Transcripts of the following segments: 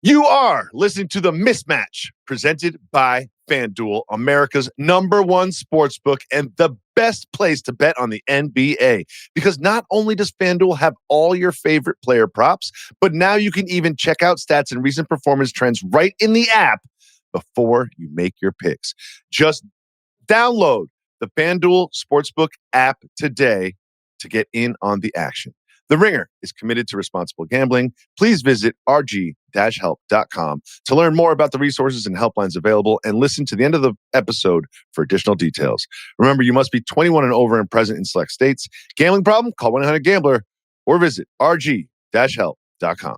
You are listening to the Mismatch, presented by FanDuel, America's #1 sportsbook and the best place to bet on the NBA. Because not only does FanDuel have all your favorite player props, but now you can even check out stats and recent performance trends right in the app before you make your picks. Just download the FanDuel Sportsbook app today to get in on the action. The Ringer is committed to responsible gambling. Please visit rg-help.com to learn more about the resources and helplines available and listen to the end of the episode for additional details. Remember, you must be 21 and over and present in select states. Gambling problem? Call 1-800-GAMBLER or visit rg-help.com.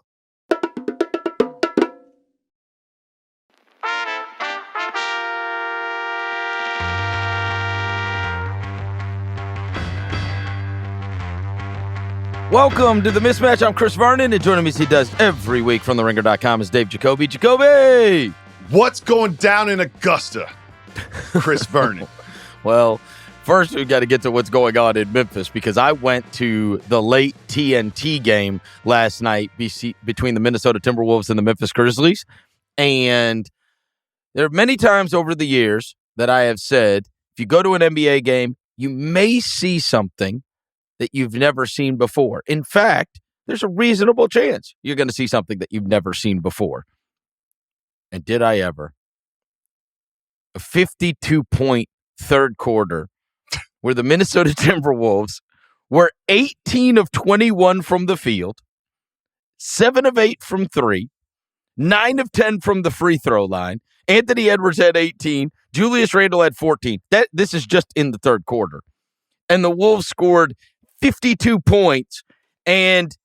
Welcome to the Mismatch. I'm Chris Vernon, and joining me as he does every week from TheRinger.com is Dave Jacoby. Jacoby! What's going down in Augusta, Chris Vernon? Well, first we've got to get to what's going on in Memphis, because I went to the late TNT game last night between the Minnesota Timberwolves and the Memphis Grizzlies. And there are many times over the years that I have said, if you go to an NBA game, you may see something that you've never seen before. In fact, there's a reasonable chance you're going to see something that you've never seen before. And did I ever? A 52-point third quarter where the Minnesota Timberwolves were 18 of 21 from the field, 7 of 8 from 3, 9 of 10 from the free throw line. Anthony Edwards had 18. Julius Randle had 14. This is just in the third quarter. And the Wolves scored 52 points, and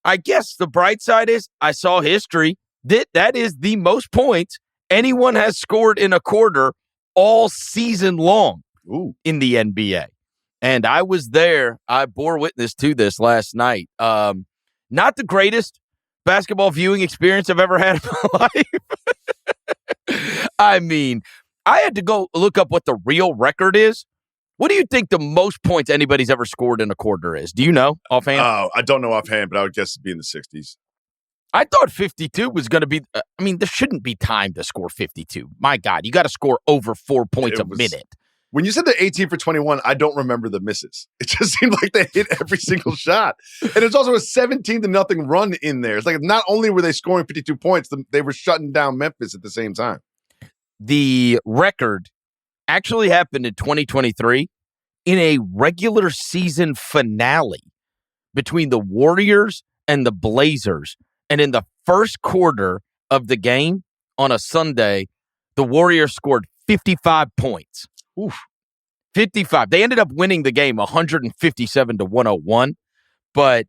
I guess the bright side is I saw history. That is the most points anyone has scored in a quarter all season long in the NBA. And I was there. I bore witness to this last night. Not the greatest basketball viewing experience I've ever had in my life. I mean, I had to go look up what the real record is. What do you think the most points anybody's ever scored in a quarter is? Do you know offhand? I don't know offhand, but I would guess it'd be in the 60s. I thought 52 was going to be there shouldn't be time to score 52. My God, you got to score over 4 points a minute. When you said the 18 for 21, I don't remember the misses. It just seemed like they hit every single shot. And it's also a 17-0 run in there. It's like not only were they scoring 52 points, they were shutting down Memphis at the same time. The record actually happened in 2023 in a regular season finale between the Warriors and the Blazers. And in the first quarter of the game on a Sunday, the Warriors scored 55 points. Oof. 55. They ended up winning the game 157-101. But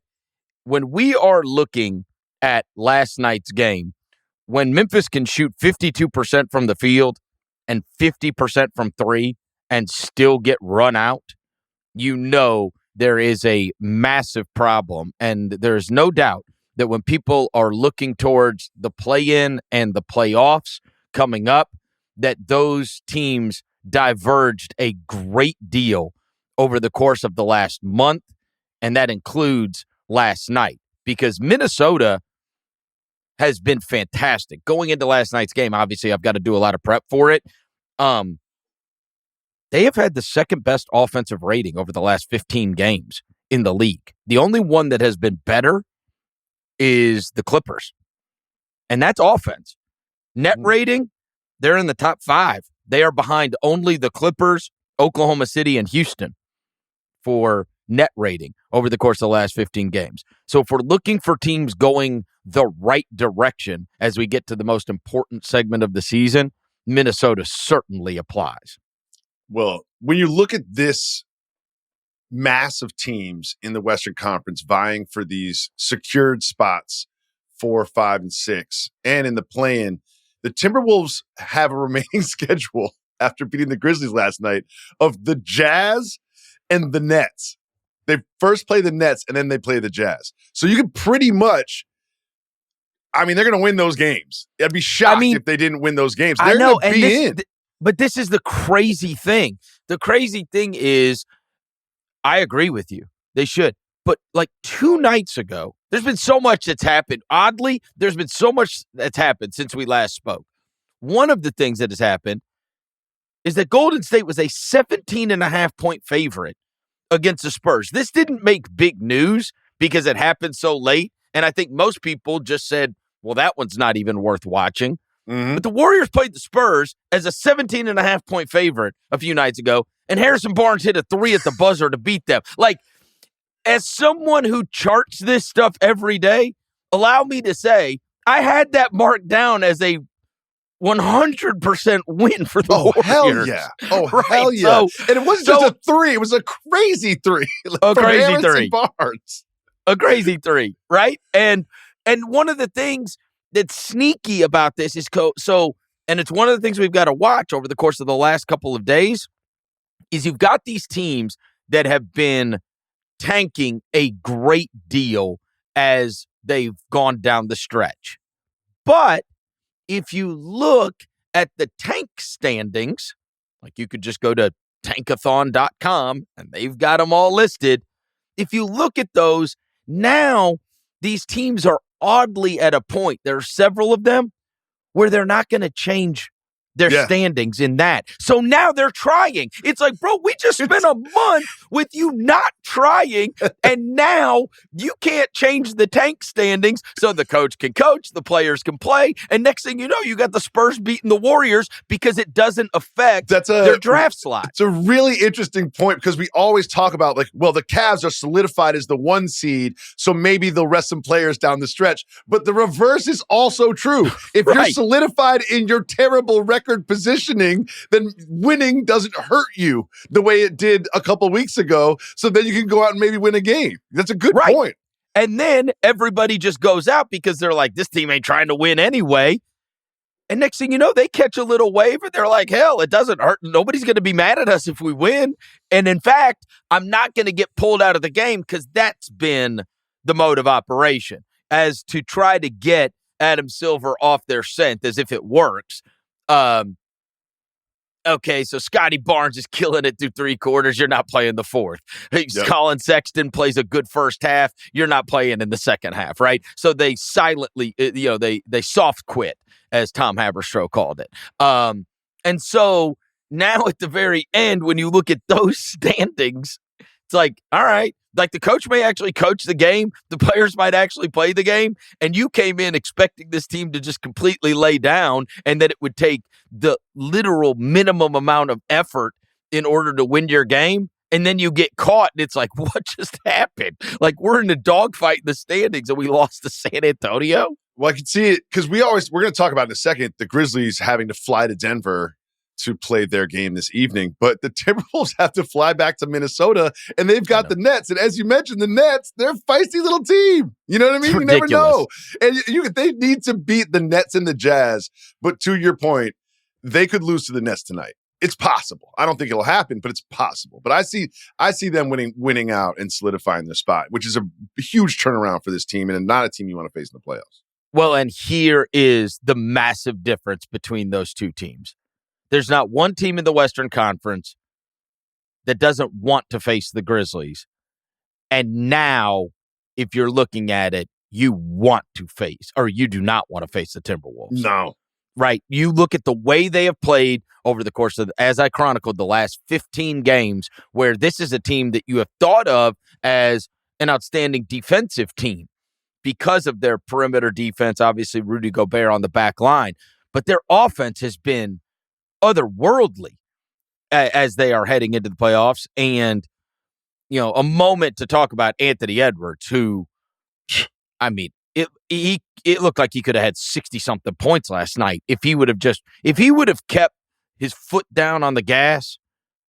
when we are looking at last night's game, when Memphis can shoot 52% from the field and 50% from three and still get run out, you know there is a massive problem. And there's no doubt that when people are looking towards the play-in and the playoffs coming up, that those teams diverged a great deal over the course of the last month, and that includes last night, because Minnesota has been fantastic. Going into last night's game, obviously I've got to do a lot of prep for it. They have had the second best offensive rating over the last 15 games in the league. The only one that has been better is the Clippers, and that's offense. Net rating, they're in the top 5. They are behind only the Clippers, Oklahoma City, and Houston for net rating over the course of the last 15 games. So if we're looking for teams going the right direction as we get to the most important segment of the season, Minnesota certainly applies. Well, when you look at this mass of teams in the Western Conference vying for these secured spots 4, 5, and 6, and in the play-in, the Timberwolves have a remaining schedule after beating the Grizzlies last night of the Jazz and the Nets. They first play the Nets and then they play the Jazz. So you can pretty much, they're going to win those games. I'd be shocked if they didn't win those games. They're going to be in. But this is the crazy thing. The crazy thing is, I agree with you. They should. But like 2 nights ago, There's been so much that's happened. Oddly, there's been so much that's happened since we last spoke. One of the things that has happened is that Golden State was a 17.5-point favorite against the Spurs. This didn't make big news because it happened so late. And I think most people just said, well, that one's not even worth watching. Mm-hmm. But the Warriors played the Spurs as a 17.5-point favorite a few nights ago, and Harrison Barnes hit a 3 at the buzzer to beat them. Like, as someone who charts this stuff every day, allow me to say, I had that marked down as a 100% win for the Warriors. Hell yeah. Right? Hell yeah. So, and it wasn't just a 3. It was a crazy 3. A crazy Harrison 3. Barnes. A crazy 3, right? And one of the things that's sneaky about this is and it's one of the things we've got to watch over the course of the last couple of days, is you've got these teams that have been tanking a great deal as they've gone down the stretch. But if you look at the tank standings, like you could just go to tankathon.com and they've got them all listed. If you look at those, now these teams are oddly at a point, there are several of them where they're not going to change their standings in that. So now they're trying. It's like, bro, we just spent a month with you not trying, and now you can't change the tank standings so the coach can coach, the players can play, and next thing you know, you got the Spurs beating the Warriors because it doesn't affect their draft slot. It's a really interesting point because we always talk about, like, well, the Cavs are solidified as the 1 seed, so maybe they'll rest some players down the stretch. But the reverse is also true. If you're solidified in your terrible record positioning, then winning doesn't hurt you the way it did a couple weeks ago. So then you can go out and maybe win a game. That's a good point. And then everybody just goes out because they're like, this team ain't trying to win anyway. And next thing you know, they catch a little wave and they're like, hell, it doesn't hurt. Nobody's going to be mad at us if we win. And in fact, I'm not going to get pulled out of the game because that's been the mode of operation, as to try to get Adam Silver off their scent as if it works. Okay, so Scotty Barnes is killing it through 3 quarters. You're not playing the 4th. Colin Sexton plays a good first half. You're not playing in the second half, right? So they silently, they soft quit, as Tom Haberstroh called it. And so now at the very end, when you look at those standings, it's like, all right, like the coach may actually coach the game. The players might actually play the game. And you came in expecting this team to just completely lay down and that it would take the literal minimum amount of effort in order to win your game. And then you get caught and it's like, what just happened? Like, we're in a dogfight in the standings and we lost to San Antonio. Well, I can see it because we're going to talk about in a second, the Grizzlies having to fly to Denver to play their game this evening, but the Timberwolves have to fly back to Minnesota, and they've got the Nets. And as you mentioned, the Nets, they're a feisty little team. You know what I mean? You never know. And they need to beat the Nets and the Jazz. But to your point, they could lose to the Nets tonight. It's possible. I don't think it'll happen, but it's possible. But I see them winning out and solidifying their spot, which is a huge turnaround for this team and not a team you want to face in the playoffs. Well, and here is the massive difference between those two teams. There's not one team in the Western Conference that doesn't want to face the Grizzlies. And now, if you're looking at it, you want to face, or you do not want to face the Timberwolves. No. Right? You look at the way they have played over the course of, as I chronicled, the last 15 games, where this is a team that you have thought of as an outstanding defensive team because of their perimeter defense, obviously Rudy Gobert on the back line. But their offense has been otherworldly as they are heading into the playoffs. And, a moment to talk about Anthony Edwards, who, I mean, it looked like he could have had 60-something points last night. If he would have kept his foot down on the gas,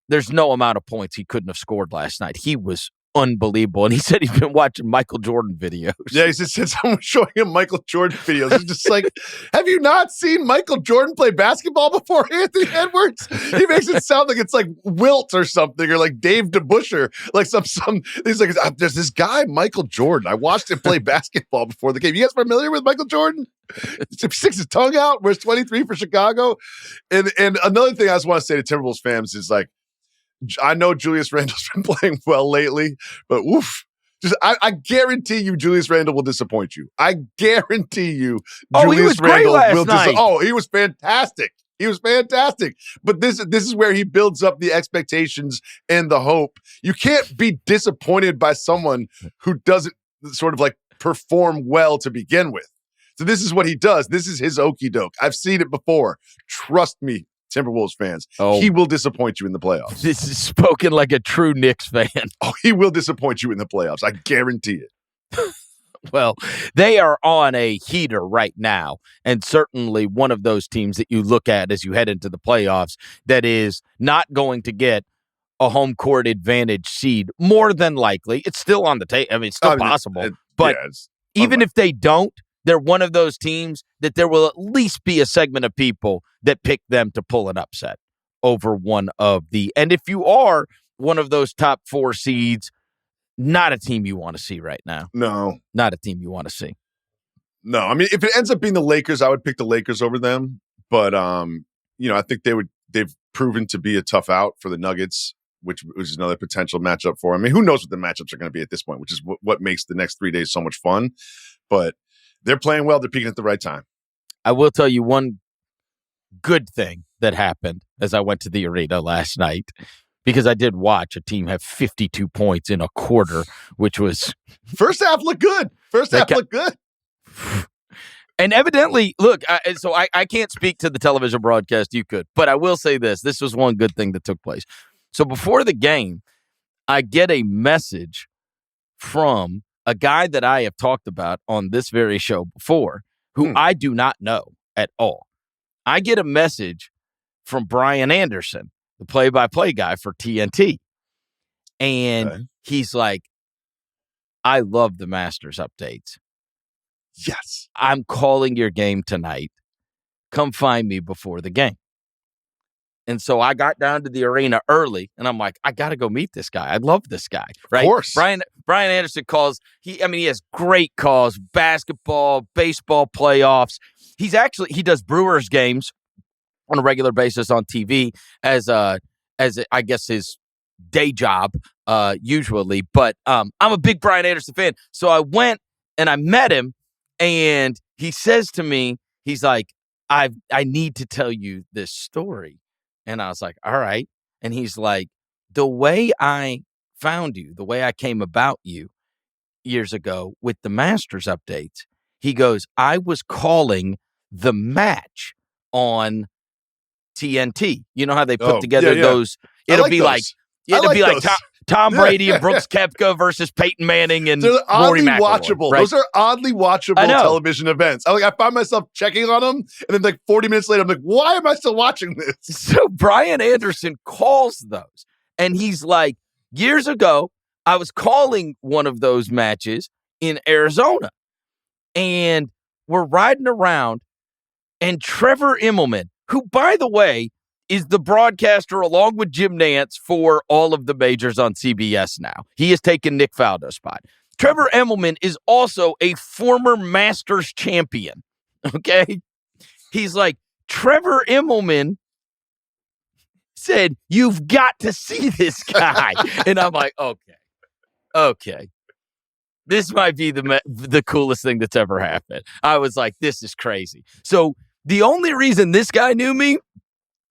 there's no amount of points he couldn't have scored last night. He was unbelievable. And he said he's been watching Michael Jordan videos. Yeah, he said someone showing him Michael Jordan videos. It's just like, have you not seen Michael Jordan play basketball before, Anthony Edwards? He makes it sound like it's like Wilt or something, or like Dave DeBuscher. Like some he's like, there's this guy, Michael Jordan. I watched him play basketball before the game. You guys familiar with Michael Jordan? He sticks his tongue out, wears 23 for Chicago. And another thing I just want to say to Timberwolves fans is, like, I know Julius Randle's been playing well lately, but woof, I guarantee you Julius Randle will disappoint you. I guarantee you he was great last night. He was fantastic. He was fantastic. But this is where he builds up the expectations and the hope. You can't be disappointed by someone who doesn't sort of like perform well to begin with. So this is what he does. This is his okie doke. I've seen it before. Trust me, Timberwolves fans. He will disappoint you in the playoffs. This is spoken like a true Knicks fan. He will disappoint you in the playoffs. I guarantee it. Well, they are on a heater right now, and certainly one of those teams that you look at as you head into the playoffs that is not going to get a home court advantage seed, more than likely. It's still on the table. I mean, it's still possible. But even if they don't, they're one of those teams that there will at least be a segment of people that pick them to pull an upset over one of the. And if you are one of those top 4 seeds, not a team you want to see right now. No. Not a team you want to see. No. I mean, if it ends up being the Lakers, I would pick the Lakers over them. But, I think they've proven to be a tough out for the Nuggets, which is another potential matchup for them. I mean, who knows what the matchups are going to be at this point, which is what makes the next 3 days so much fun. But they're playing well. They're peaking at the right time. I will tell you one good thing that happened as I went to the arena last night, because I did watch a team have 52 points in a quarter, which was... First half looked good. Looked good. And evidently, look, I can't speak to the television broadcast. You could. But I will say this. This was one good thing that took place. So before the game, I get a message from a guy that I have talked about on this very show before, who I do not know at all. I get a message from Brian Anderson, the play-by-play guy for TNT. And he's like, I love the Masters updates. Yes. I'm calling your game tonight. Come find me before the game. And so I got down to the arena early, and I'm like, I got to go meet this guy. I love this guy. Right? Of course. Brian Anderson calls. He has great calls, basketball, baseball playoffs. He does Brewers games on a regular basis on TV as I guess his day job usually. But I'm a big Brian Anderson fan. So I went and I met him, and he says to me, he's like, I need to tell you this story. And I was like, all right. And he's like, the way I found you, the way I came about you years ago with the Masters updates, he goes, I was calling the match on TNT. You know how they put together those? It'll be like Tom Brady and Brooks Koepka versus Peyton Manning and They're Rory oddly McIlroy. Watchable. Right? Those are oddly watchable television events. I find myself checking on them, and then like 40 minutes later, I'm like, why am I still watching this? So Brian Anderson calls those, and he's like, years ago, I was calling one of those matches in Arizona, and we're riding around, and Trevor Immelman, who, by the way, is the broadcaster along with Jim Nantz for all of the majors on CBS now. He has taken Nick Faldo's spot. Trevor Immelman is also a former Masters champion, okay? He's like, Trevor Immelman said, you've got to see this guy. And I'm like, okay. This might be the coolest thing that's ever happened. I was like, this is crazy. So the only reason this guy knew me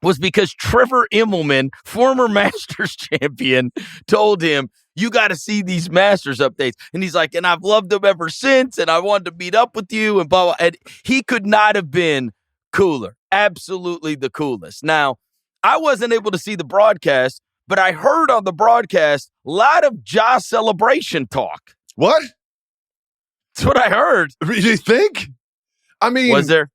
was because Trevor Immelman, former Masters champion, told him, you got to see these Masters updates. And he's like, and I've loved them ever since, and I wanted to meet up with you, and blah, blah. And he could not have been cooler. Absolutely the coolest. Now, I wasn't able to see the broadcast, but I heard on the broadcast a lot of Ja celebration talk. What? That's what I heard. You think? I mean, was there?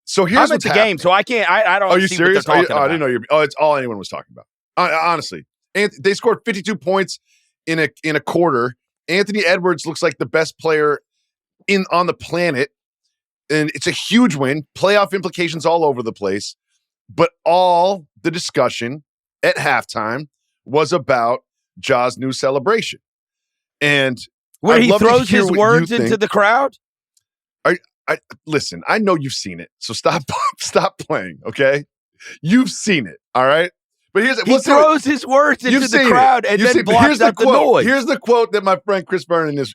So here's I'm at the game, so I can't. I don't. Are you see serious? What they're talking about. I didn't know it's all anyone was talking about. Honestly, and they scored 52 points in a quarter. Anthony Edwards looks like the best player on the planet, and it's a huge win. Playoff implications all over the place, but all the discussion at halftime was about Ja's new celebration, and where he throws his words into the crowd. Listen, I know you've seen it, so stop playing, okay? You've seen it, all right? But he throws his words into the crowd and then blocks out the noise. Here's the quote that my friend Chris Vernon is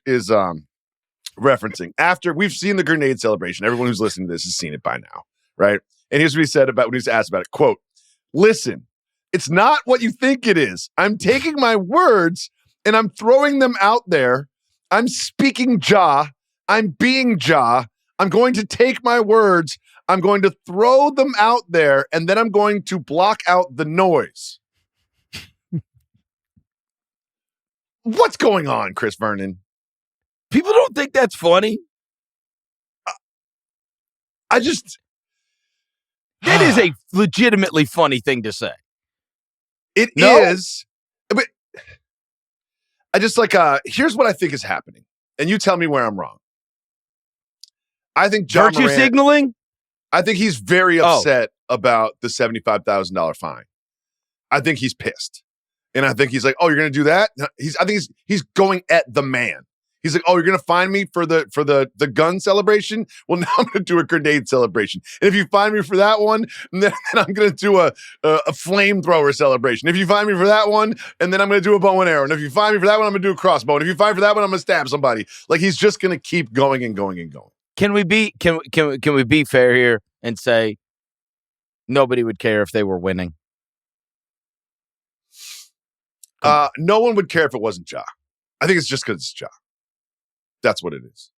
referencing. After we've seen the grenade celebration, everyone who's listening to this has seen it by now, right? And here's what he said about when he was asked about it. Quote, "Listen, it's not what you think it is. I'm taking my words and I'm throwing them out there. I'm speaking Ja. I'm being Ja. I'm going to take my words. I'm going to throw them out there, and then I'm going to block out the noise." What's going on, Chris Vernon? People don't think that's funny. That is a legitimately funny thing to say. It is. But I just here's what I think is happening. And you tell me where I'm wrong. I think Ja Virtue Morant, signaling? I think he's very upset about the $75,000 fine. I think he's pissed. And I think he's like, "Oh, you're going to do that?" I think he's going at the man. He's like, "Oh, you're going to fine me for the gun celebration? Well, now I'm going to do a grenade celebration. And if you fine me for that one, then I'm going to do a flamethrower celebration. If you fine me for that one, and then I'm going to do a bow and arrow. And if you fine me for that one, I'm going to do a crossbow. And if you fine for that one, I'm going to stab somebody." Like, he's just going to keep going and going and going. Can we be fair here and say nobody would care if they were winning? No one would care if it wasn't Ja. I think it's just because it's Ja. That's what it is.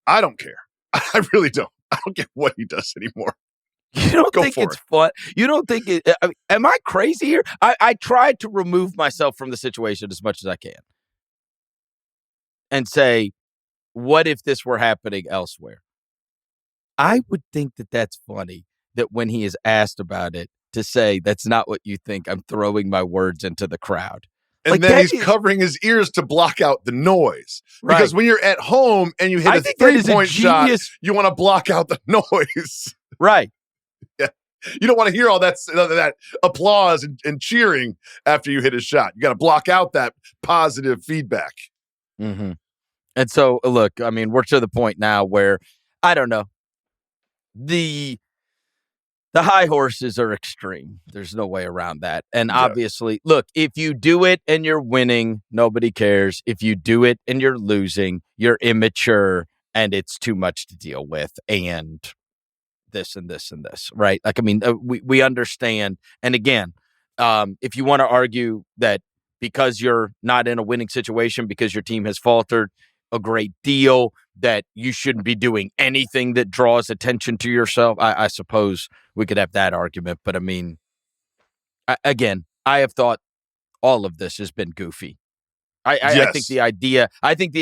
I don't care. I really don't. I don't get what he does anymore. You don't think it's fun? You don't think it? Am I crazy here? I tried to remove myself from the situation as much as I can and say, what if this were happening elsewhere? I would think that that's funny, that when he is asked about it, to say, "That's not what you think. I'm throwing my words into the crowd." And then he's covering his ears to block out the noise. Right. Because when you're at home and you hit a 3-point shot, you want to block out the noise. Right. Yeah. You don't want to hear all that applause and cheering after you hit a shot. You got to block out that positive feedback. Mm-hmm. And so, look, I mean, we're to the point now where, I don't know, the high horses are extreme. There's no way around that. And obviously, look, if you do it and you're winning, nobody cares. If you do it and you're losing, you're immature and it's too much to deal with. And this and this and this, right? Like, I mean, we understand. And again, if you want to argue that because you're not in a winning situation, because your team has faltered a great deal, that you shouldn't be doing anything that draws attention to yourself, I suppose we could have that argument. But I mean, I have thought all of this has been goofy. I think the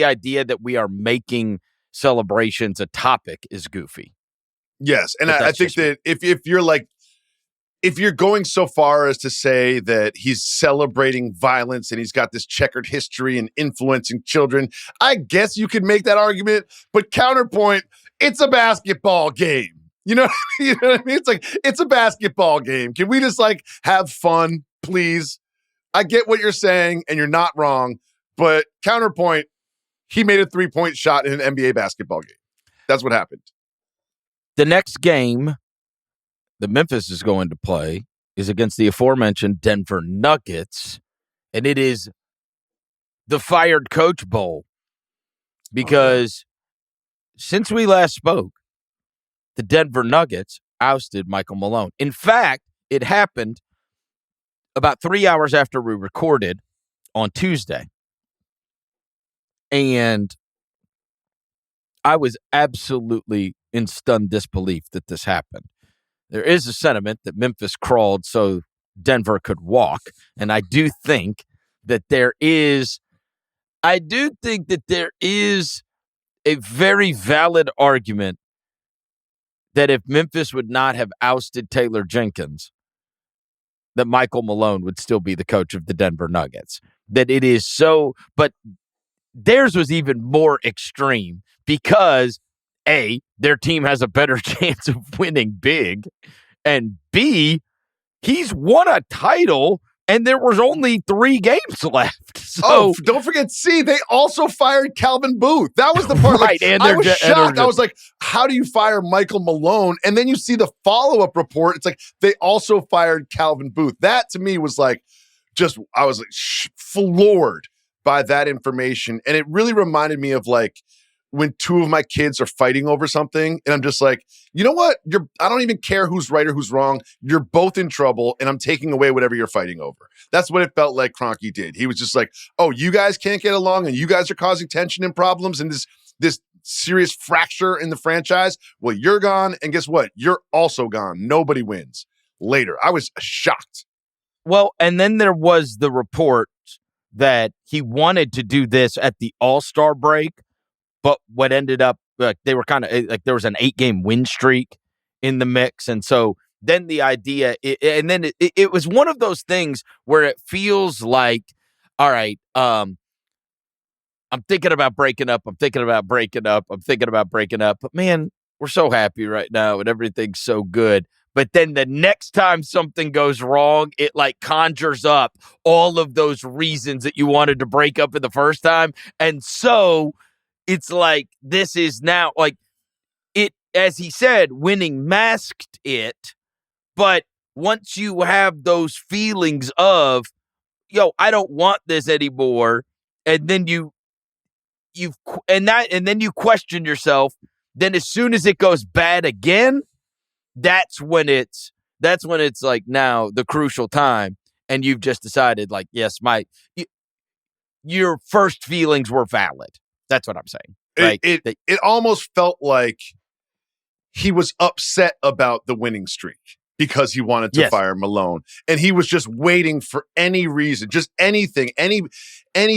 idea that we are making celebrations a topic is goofy. Yes, and I think that if you're going so far as to say that he's celebrating violence and he's got this checkered history and influencing children, I guess you could make that argument. But counterpoint, it's a basketball game. You know what I mean? It's like, it's a basketball game. Can we just have fun, please? I get what you're saying, and you're not wrong. But counterpoint, he made a 3-point shot in an NBA basketball game. That's what happened. The next game that Memphis is going to play is against the aforementioned Denver Nuggets, and it is the Fired Coach Bowl, because since we last spoke, the Denver Nuggets ousted Michael Malone. In fact, it happened about 3 hours after we recorded on Tuesday, and I was absolutely in stunned disbelief that this happened. There is a sentiment that Memphis crawled so Denver could walk, and I do think that there is a very valid argument that if Memphis would not have ousted Taylor Jenkins, that Michael Malone would still be the coach of the Denver Nuggets. That it is so, but theirs was even more extreme because A, their team has a better chance of winning big, and B, he's won a title And there was only 3 games left. So don't forget, they also fired Calvin Booth. That was the part. Right, I was shocked. I was like, how do you fire Michael Malone? And then you see the follow-up report. It's like, they also fired Calvin Booth. That to me was like, I was like floored by that information. And it really reminded me of like, when 2 of my kids are fighting over something and I'm just like, you know what? I don't even care who's right or who's wrong. You're both in trouble and I'm taking away whatever you're fighting over. That's what it felt like Kroenke did. He was just like, oh, you guys can't get along and you guys are causing tension and problems and this serious fracture in the franchise. Well, you're gone. And guess what? You're also gone. Nobody wins. Later. I was shocked. Well, and then there was the report that he wanted to do this at the All-Star break. But what ended up, they were kind of like there was an 8-game win streak in the mix. And so then the idea, it was one of those things where it feels like, all right, I'm thinking about breaking up. But man, we're so happy right now and everything's so good. But then the next time something goes wrong, it like conjures up all of those reasons that you wanted to break up in the first time. And so it's like, this is now like it, as he said, winning masked it. But once you have those feelings of, I don't want this anymore. And then then you question yourself. Then as soon as it goes bad again, that's when it's like now the crucial time. And you've just decided like, yes, your first feelings were valid. That's what I'm saying. Right? It almost felt like he was upset about the winning streak because he wanted to fire Malone. And he was just waiting for any reason, just anything, any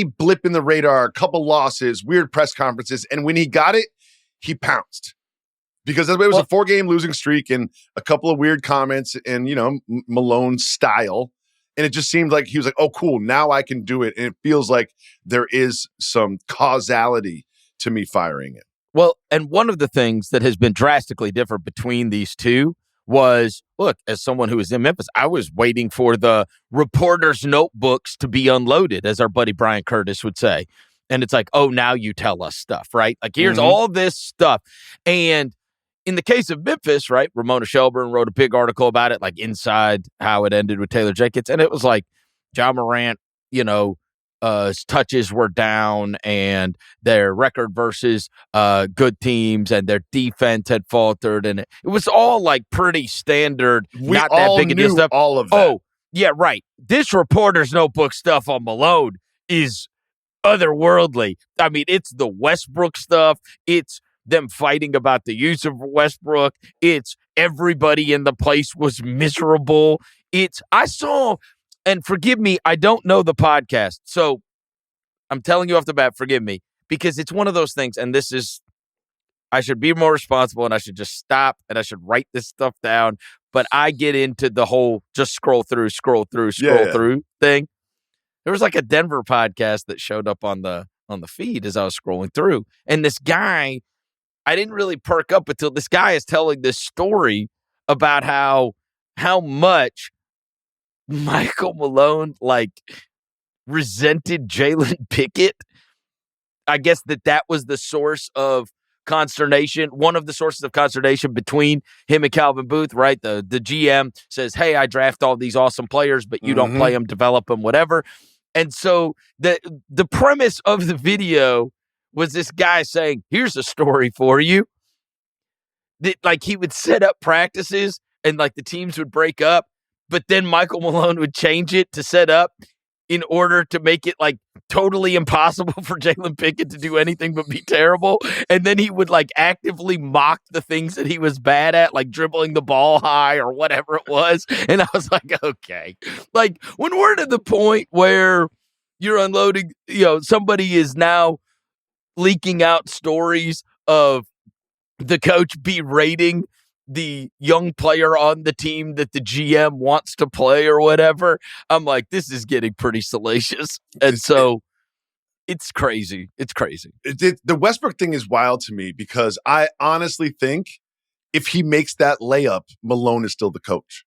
blip in the radar, a couple losses, weird press conferences. And when he got it, he pounced. Because it was a 4-game losing streak and a couple of weird comments and, Malone style. And it just seemed like he was like, oh, cool, now I can do it. And it feels like there is some causality to me firing it. Well, and one of the things that has been drastically different between these two was, look, as someone who was in Memphis, I was waiting for the reporters' notebooks to be unloaded, as our buddy Brian Curtis would say. And it's like, oh, now you tell us stuff, right? Like, here's all this stuff. And in the case of Memphis, right, Ramona Shelburne wrote a big article about it, like Inside How It Ended with Taylor Jenkins. And it was like Ja Morant, his touches were down and their record versus good teams and their defense had faltered. And it was all like pretty standard, not that big a deal stuff. All of that. Oh, yeah, right. This reporter's notebook stuff on Malone is otherworldly. I mean, it's the Westbrook stuff. It's them fighting about the use of Westbrook. It's everybody in the place was miserable. I saw, and forgive me, I don't know the podcast. So I'm telling you off the bat, forgive me, because it's one of those things. And I should be more responsible and I should just stop and I should write this stuff down. But I get into the whole just scroll through thing. There was like a Denver podcast that showed up on the feed as I was scrolling through. And this guy, I didn't really perk up until this guy is telling this story about how much Michael Malone resented Jalen Pickett. I guess that was the source of consternation, one of the sources of consternation between him and Calvin Booth, right? The GM says, hey, I draft all these awesome players, but you don't play them, develop them, whatever. And so the premise of the video was this guy saying, here's a story for you. That, he would set up practices and the teams would break up, but then Michael Malone would change it to set up in order to make it totally impossible for Jalen Pickett to do anything but be terrible. And then he would actively mock the things that he was bad at, like dribbling the ball high or whatever it was. And I was like, okay, when we're to the point where you're unloading, somebody is now leaking out stories of the coach berating the young player on the team that the GM wants to play or whatever. I'm like, this is getting pretty salacious. And so it's crazy. It's crazy. The Westbrook thing is wild to me because I honestly think if he makes that layup, Malone is still the coach.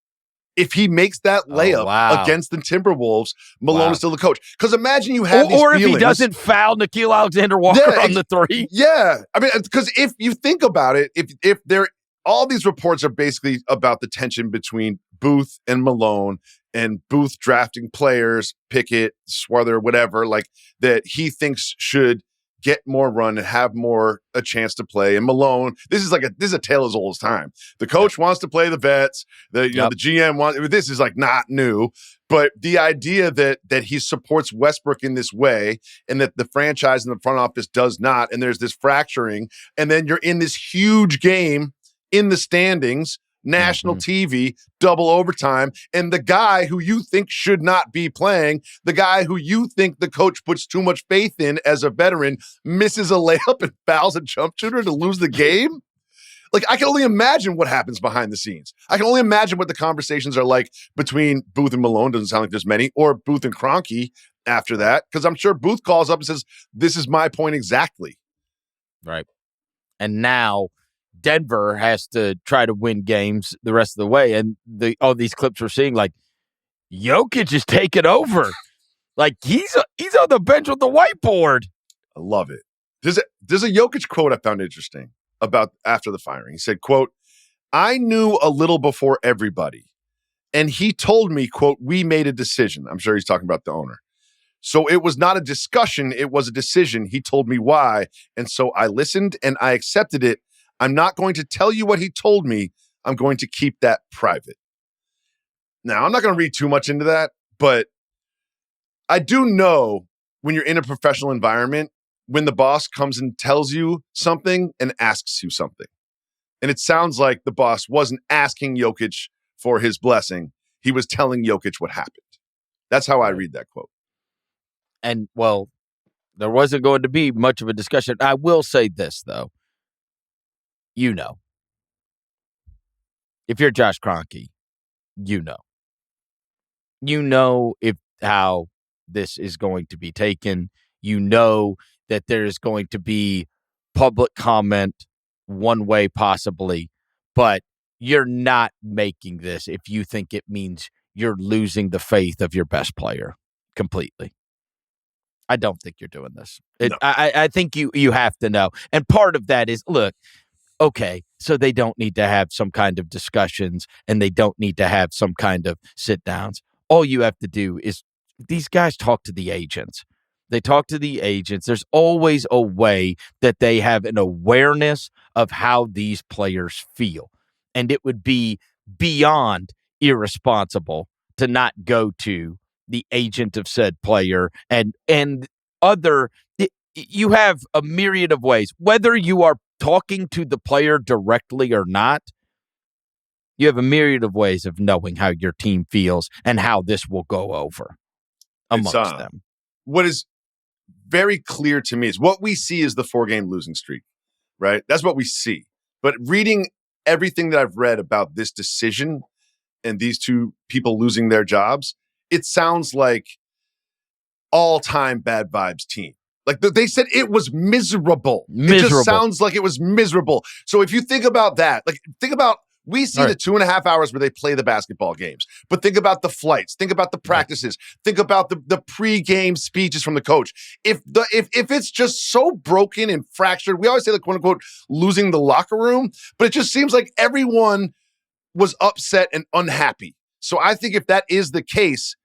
if he makes that layup against the Timberwolves, Malone is still the coach. Because imagine you have these feelings. If he doesn't foul Nickeil Alexander-Walker on the three. Yeah. I mean, because if you think about it, if there all these reports are basically about the tension between Booth and Malone, and Booth drafting players, Pickett, Swarther, whatever, like that he thinks should get more run and have more a chance to play. And Malone, this is a tale as old as time. The coach wants to play the vets. The GM wants. This is like not new, but the idea that he supports Westbrook in this way, and that the franchise and the front office does not, and there's this fracturing, and then you're in this huge game in the standings. National TV, double overtime, and the guy who you think should not be playing, the guy who you think the coach puts too much faith in as a veteran, misses a layup and fouls a jump shooter to lose the game? Like, I can only imagine what happens behind the scenes. I can only imagine what the conversations are like between Booth and Malone. Doesn't sound like there's many, or Booth and Kroenke after that, because I'm sure Booth calls up and says, this is my point exactly. Right. And now Denver has to try to win games the rest of the way. And all these clips we're seeing, like, Jokic is taking over. Like, he's on the bench with the whiteboard. I love it. There's a Jokic quote I found interesting about after the firing. He said, quote, I knew a little before everybody. And he told me, quote, we made a decision. I'm sure he's talking about the owner. So it was not a discussion. It was a decision. He told me why. And so I listened and I accepted it. I'm not going to tell you what he told me. I'm going to keep that private. Now, I'm not going to read too much into that, but I do know when you're in a professional environment, when the boss comes and tells you something and asks you something. And it sounds like the boss wasn't asking Jokic for his blessing. He was telling Jokic what happened. That's how I read that quote. And, well, there wasn't going to be much of a discussion. I will say this, though. You know, if you're Josh Kroenke, you know if how this is going to be taken. You know that there is going to be public comment one way possibly, but you're not making this if you think it means you're losing the faith of your best player completely. I don't think you're doing this. No. I think you have to know. And part of that is, look, okay, so they don't need to have some kind of discussions and they don't need to have some kind of sit downs. All you have to do is these guys talk to the agents. They talk to the agents. There's always a way that they have an awareness of how these players feel. And it would be beyond irresponsible to not go to the agent of said player and other. You have a myriad of ways, whether you are talking to the player directly or not. You have a myriad of ways of knowing how your team feels and how this will go over amongst them. What is very clear to me is what we see is the 4-game losing streak, right? That's what we see. But reading everything that I've read about this decision and these two people losing their jobs, it sounds like all-time bad vibes team. Like they said it was miserable. It just sounds like it was miserable. So if you think about that, we see the 2.5 hours where they play the basketball games, but think about the flights, think about the practices, think about the pre-game speeches from the coach. If it's just so broken and fractured, we always say the quote unquote losing the locker room, but it just seems like everyone was upset and unhappy. So I think if that is the case,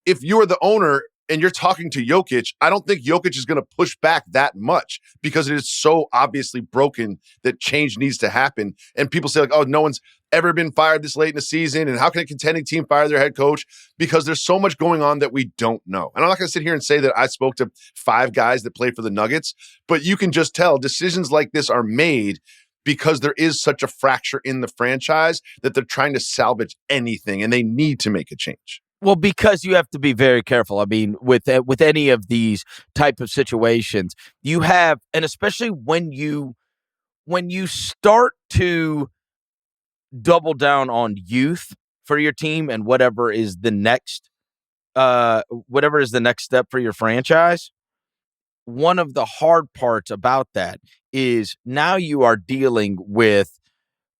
if you're the owner and you're talking to Jokic, I don't think Jokic is going to push back that much because it is so obviously broken that change needs to happen. And people say, like, oh, no one's ever been fired this late in the season. And how can a contending team fire their head coach? Because there's so much going on that we don't know. And I'm not going to sit here and say that I spoke to 5 guys that played for the Nuggets, but you can just tell decisions like this are made because there is such a fracture in the franchise that they're trying to salvage anything and they need to make a change. Well, because you have to be very careful. I mean, with any of these type of situations, you have, and especially when you start to double down on youth for your team and whatever is the next step for your franchise. One of the hard parts about that is now you are dealing with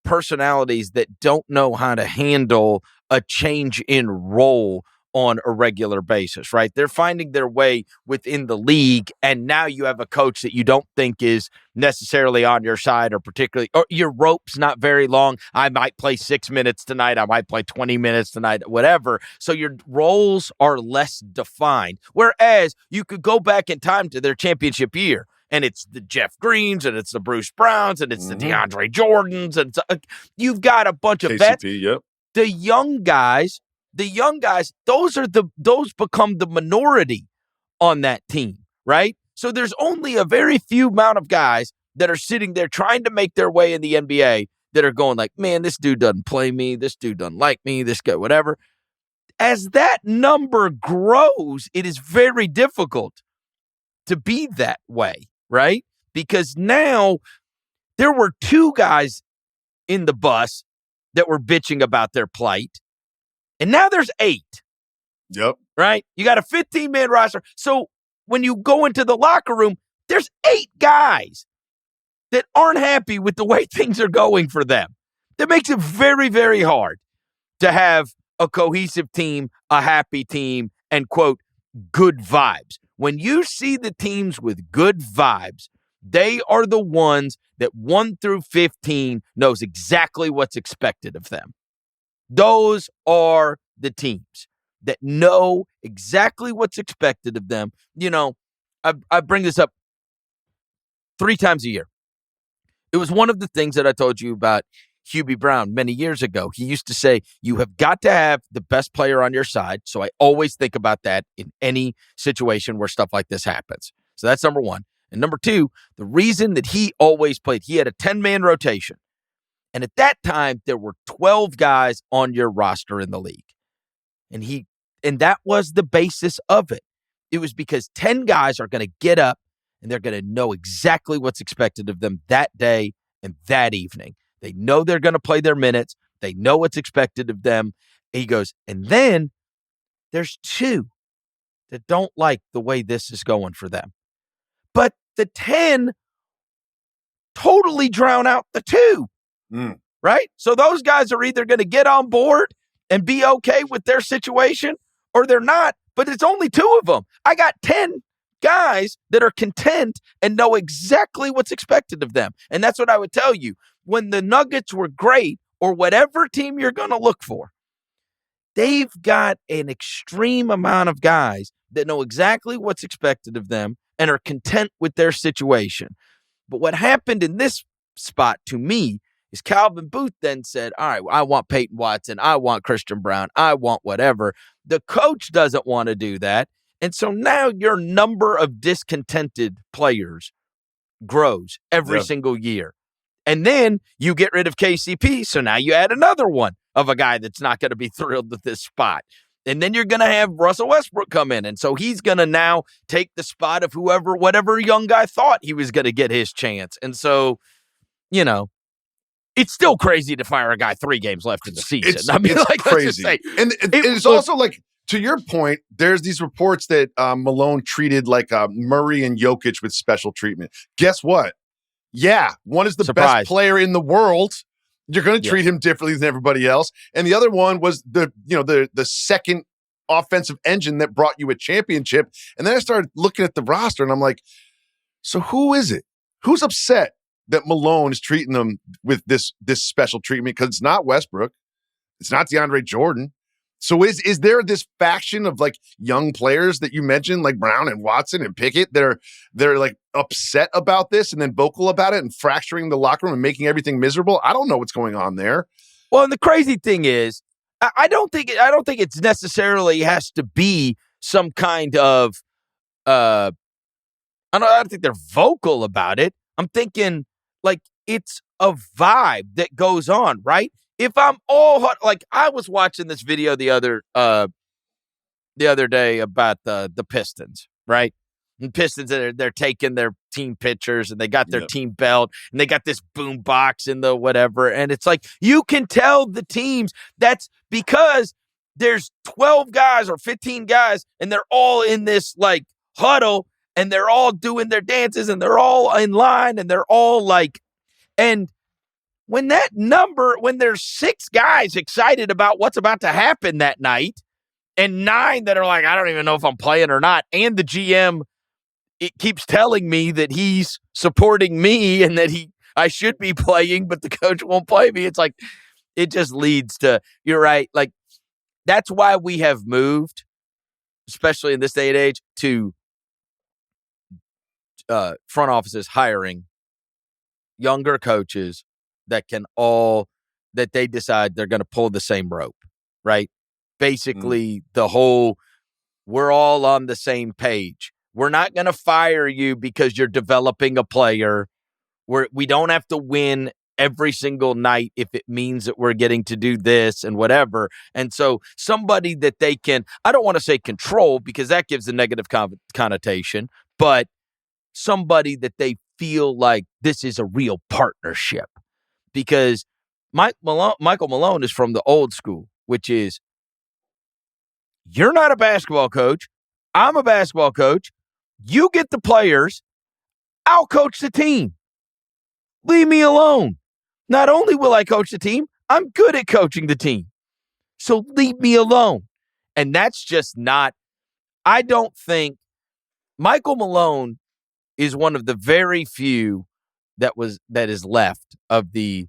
personalities that don't know how to handle a change in role on a regular basis, right? They're finding their way within the league, and now you have a coach that you don't think is necessarily on your side or particularly, or your rope's not very long. I might play 6 minutes tonight. I might play 20 minutes tonight, whatever. So your roles are less defined. Whereas you could go back in time to their championship year, and it's the Jeff Greens, and it's the Bruce Browns, and it's the DeAndre Jordans, and you've got a bunch of vets. Yep. The young guys, those become the minority on that team, right? So there's only a very few amount of guys that are sitting there trying to make their way in the NBA that are going like, man, this dude doesn't play me, this dude doesn't like me, this guy, whatever. As that number grows, it is very difficult to be that way, right? Because now there were 2 guys in the bus that were bitching about their plight. And now there's 8. Yep. Right? You got a 15-man roster. So when you go into the locker room, there's 8 guys that aren't happy with the way things are going for them. That makes it very, very hard to have a cohesive team, a happy team, and, quote, good vibes. When you see the teams with good vibes, they are the ones that 1 through 15 knows exactly what's expected of them. Those are the teams that know exactly what's expected of them. You know, I bring this up 3 times a year. It was one of the things that I told you about Hubie Brown many years ago. He used to say, you have got to have the best player on your side. So I always think about that in any situation where stuff like this happens. So that's number 1. And number 2, the reason that he always played, he had a 10-man rotation. And at that time, there were 12 guys on your roster in the league. And that was the basis of it. It was because 10 guys are going to get up and they're going to know exactly what's expected of them that day and that evening. They know they're going to play their minutes. They know what's expected of them. And he goes, and then there's 2 that don't like the way this is going for them. But the 10 totally drown out the 2. Right? So those guys are either going to get on board and be okay with their situation or they're not, but it's only 2 of them. I got 10 guys that are content and know exactly what's expected of them. And that's what I would tell you. When the Nuggets were great, or whatever team you're going to look for, they've got an extreme amount of guys that know exactly what's expected of them and are content with their situation. But what happened in this spot to me is Calvin Booth then said, all right, I want Peyton Watson. I want Christian Brown. I want whatever. The coach doesn't want to do that. And so now your number of discontented players grows every single year. And then you get rid of KCP. So now you add another one of a guy that's not going to be thrilled with this spot. And then you're going to have Russell Westbrook come in. And so he's going to now take the spot of whatever young guy thought he was going to get his chance. And so, you know, it's still crazy to fire a guy 3 games left in the season. It's crazy. And it's also like, to your point, there's these reports that Malone treated like Murray and Jokic with special treatment. Guess what? Yeah, one is the best player in the world. You're going to treat him differently than everybody else. And the other one was the second offensive engine that brought you a championship. And then I started looking at the roster and I'm like, so who is it? Who's upset that Malone is treating them with this special treatment? Because it's not Westbrook. It's not DeAndre Jordan. So is there this faction of like young players that you mentioned, like Brown and Watson and Pickett, they're like upset about this and then vocal about it and fracturing the locker room and making everything miserable? I don't know what's going on there. Well, and the crazy thing is, I don't think it's necessarily has to be some kind of I don't think they're vocal about it. I'm thinking like it's a vibe that goes on, right? If I'm like I was watching this video the other day about the Pistons, right? And Pistons, they're taking their team pictures and they got their team belt and they got this boom box in the whatever. And it's like, you can tell the teams that's because there's 12 guys or 15 guys and they're all in this like huddle and they're all doing their dances and they're all in line and they're all like, and when there's 6 guys excited about what's about to happen that night and 9 that are like, I don't even know if I'm playing or not, and the GM, it keeps telling me that he's supporting me and that I should be playing, but the coach won't play me. It's like, it just leads to, you're right. Like, that's why we have moved, especially in this day and age, to front offices hiring younger coaches that they decide they're going to pull the same rope, right? Basically, the whole, we're all on the same page. We're not going to fire you because you're developing a player. We don't have to win every single night if it means that we're getting to do this and whatever. And so somebody that they can, I don't want to say control because that gives a negative connotation, but somebody that they feel like this is a real partnership. Because Michael Malone is from the old school, which is, you're not a basketball coach. I'm a basketball coach. You get the players. I'll coach the team. Leave me alone. Not only will I coach the team, I'm good at coaching the team. So leave me alone. And that's just not, I don't think Michael Malone is one of the very few that is left of the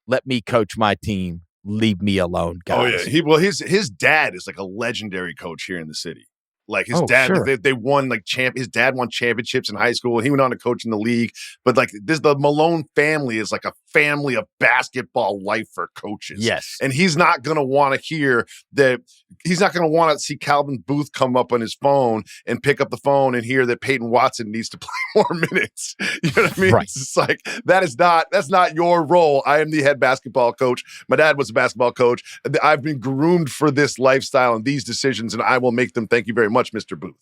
let me coach my team, leave me alone guys. Oh yeah, his dad is like a legendary coach here in the city. Like his dad, sure. they won like his dad won championships in high school. He went on to coach in the league. But like the Malone family is like a family of basketball lifer coaches. Yes. And he's not going to want to hear that. He's not going to want to see Calvin Booth come up on his phone and pick up the phone and hear that Peyton Watson needs to play more minutes. You know what I mean? Right. It's just like, that's not your role. I am the head basketball coach. My dad was a basketball coach. I've been groomed for this lifestyle and these decisions, and I will make them. Thank you very much, Mr. Booth.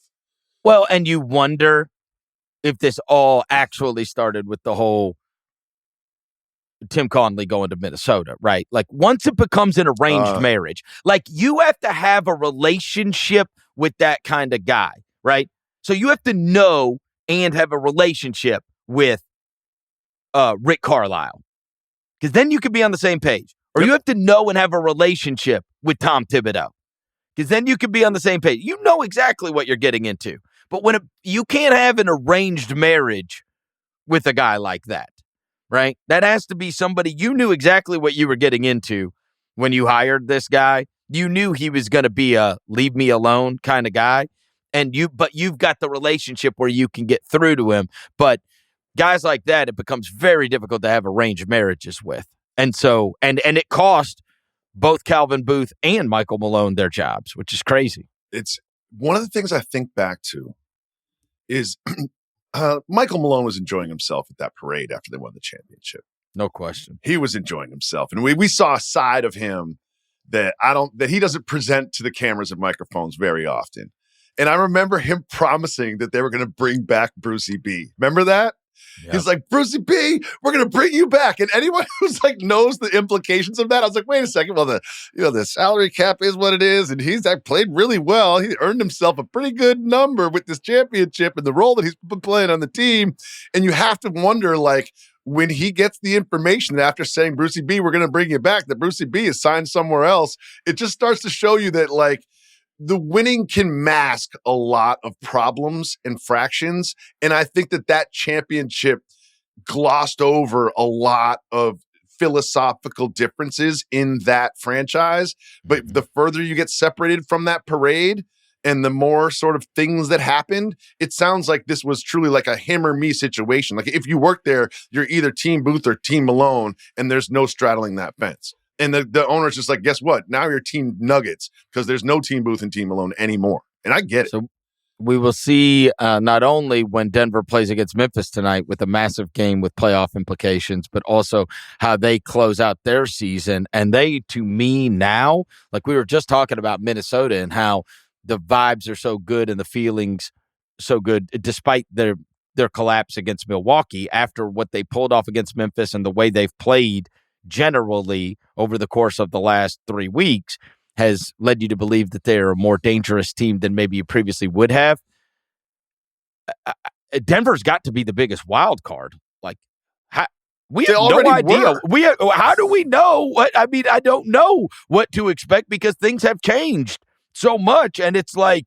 Well, and you wonder if this all actually started with the whole Tim Conley going to Minnesota, right? Like, once it becomes an arranged marriage, like, you have to have a relationship with that kind of guy, right? So you have to know and have a relationship with Rick Carlisle, because then you could be on the same page. Or you have to know and have a relationship with Tom Thibodeau, because then you could be on the same page. You know exactly what you're getting into. But you can't have an arranged marriage with a guy like that, right? That has to be somebody you knew exactly what you were getting into when you hired this guy. You knew he was going to be a leave me alone kind of guy. But you've got the relationship where you can get through to him. But guys like that, it becomes very difficult to have arranged marriages with. And so, and it cost both Calvin Booth and Michael Malone their jobs, which is crazy. It's one of the things I think back to is Michael Malone was enjoying himself at that parade after they won the championship. No question. He was enjoying himself. And we saw a side of him that he doesn't present to the cameras and microphones very often. And I remember him promising that they were going to bring back Brucey B. Remember that? Yep. He's like, Brucey B, we're going to bring you back. And anyone who's like knows the implications of that, I was like, wait a second. Well, the salary cap is what it is. And he's played really well. He earned himself a pretty good number with this championship and the role that he's been playing on the team. And you have to wonder, like, when he gets the information that after saying, Brucey B, we're going to bring you back, that Brucey B is signed somewhere else, it just starts to show you that, like, the winning can mask a lot of problems and fractions. And I think that championship glossed over a lot of philosophical differences in that franchise. But the further you get separated from that parade and the more sort of things that happened, it sounds like this was truly like a him or me situation. Like, if you work there, you're either Team Booth or Team Malone, and there's no straddling that fence. And the owner's just like, guess what? Now you're Team Nuggets, because there's no Team Booth and Team Malone anymore. And I get it. So we will see not only when Denver plays against Memphis tonight with a massive game with playoff implications, but also how they close out their season. And they, to me now, like we were just talking about Minnesota and how the vibes are so good and the feelings so good, despite their collapse against Milwaukee, after what they pulled off against Memphis and the way they've played generally over the course of the last 3 weeks has led you to believe that they're a more dangerous team than maybe you previously would have. Denver's got to be the biggest wild card. Like, We They have no already idea. were. How do we know what? I mean, I don't know what to expect because things have changed so much, and it's like,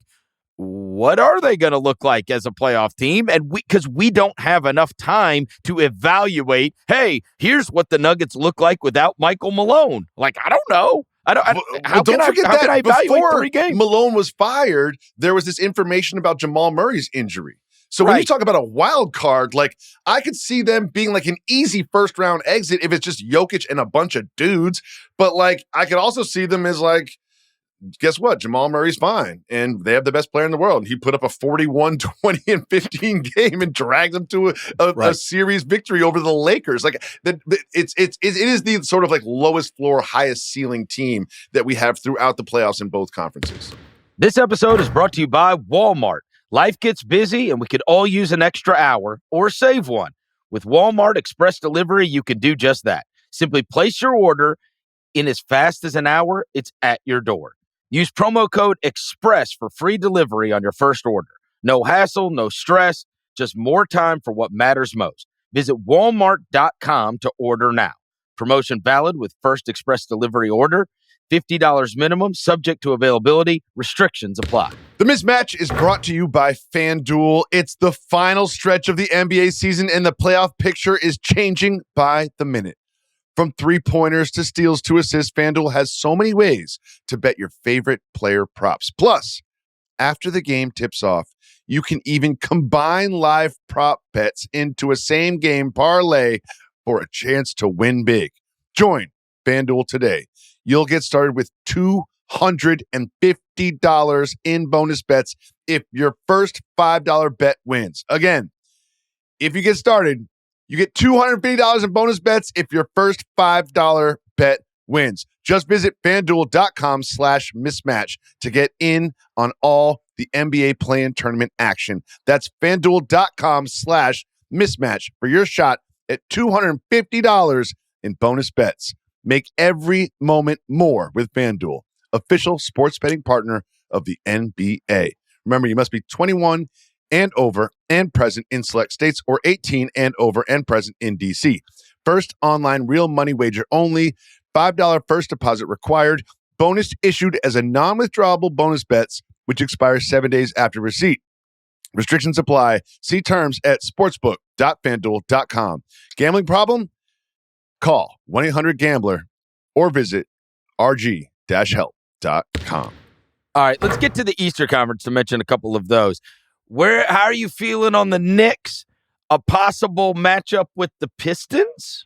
what are they going to look like as a playoff team? And because we don't have enough time to evaluate. Hey, here's what the Nuggets look like without Michael Malone. Like, I don't know. How can I evaluate before 3 games? Malone was fired, there was this information about Jamal Murray's injury. So when you talk about a wild card, like I could see them being like an easy first round exit if it's just Jokic and a bunch of dudes. But like I could also see them as like, guess what? Jamal Murray's fine. And they have the best player in the world. He put up a 41, 20, and 15 game and dragged them to a series victory over the Lakers. Like it is the sort of like lowest floor, highest ceiling team that we have throughout the playoffs in both conferences. This episode is brought to you by Walmart. Life gets busy, and we could all use an extra hour or save one. With Walmart Express Delivery, you can do just that. Simply place your order. In as fast as an hour, it's at your door. Use promo code EXPRESS for free delivery on your first order. No hassle, no stress, just more time for what matters most. Visit walmart.com to order now. Promotion valid with first express delivery order. $50 minimum, subject to availability. Restrictions apply. The Mismatch is brought to you by FanDuel. It's the final stretch of the NBA season, and the playoff picture is changing by the minute. From three-pointers to steals to assists, FanDuel has so many ways to bet your favorite player props. Plus, after the game tips off, you can even combine live prop bets into a same-game parlay for a chance to win big. Join FanDuel today. You'll get started with $250 in bonus bets if your first $5 bet wins. Again, if you get started, you get $250 in bonus bets if your first $5 bet wins. Just visit FanDuel.com/mismatch to get in on all the NBA play-in tournament action. That's FanDuel.com/mismatch for your shot at $250 in bonus bets. Make every moment more with FanDuel, official sports betting partner of the NBA. Remember, you must be 21 and over and present in select states, or 18 and over and present in D.C. First online real money wager only. $5 first deposit required. Bonus issued as a non-withdrawable bonus bets, which expires 7 days after receipt. Restrictions apply. See terms at sportsbook.fanduel.com. Gambling problem? Call 1-800-GAMBLER or visit rg-help.com. All right, let's get to the Eastern Conference to mention a couple of those. How are you feeling on the Knicks? A possible matchup with the Pistons?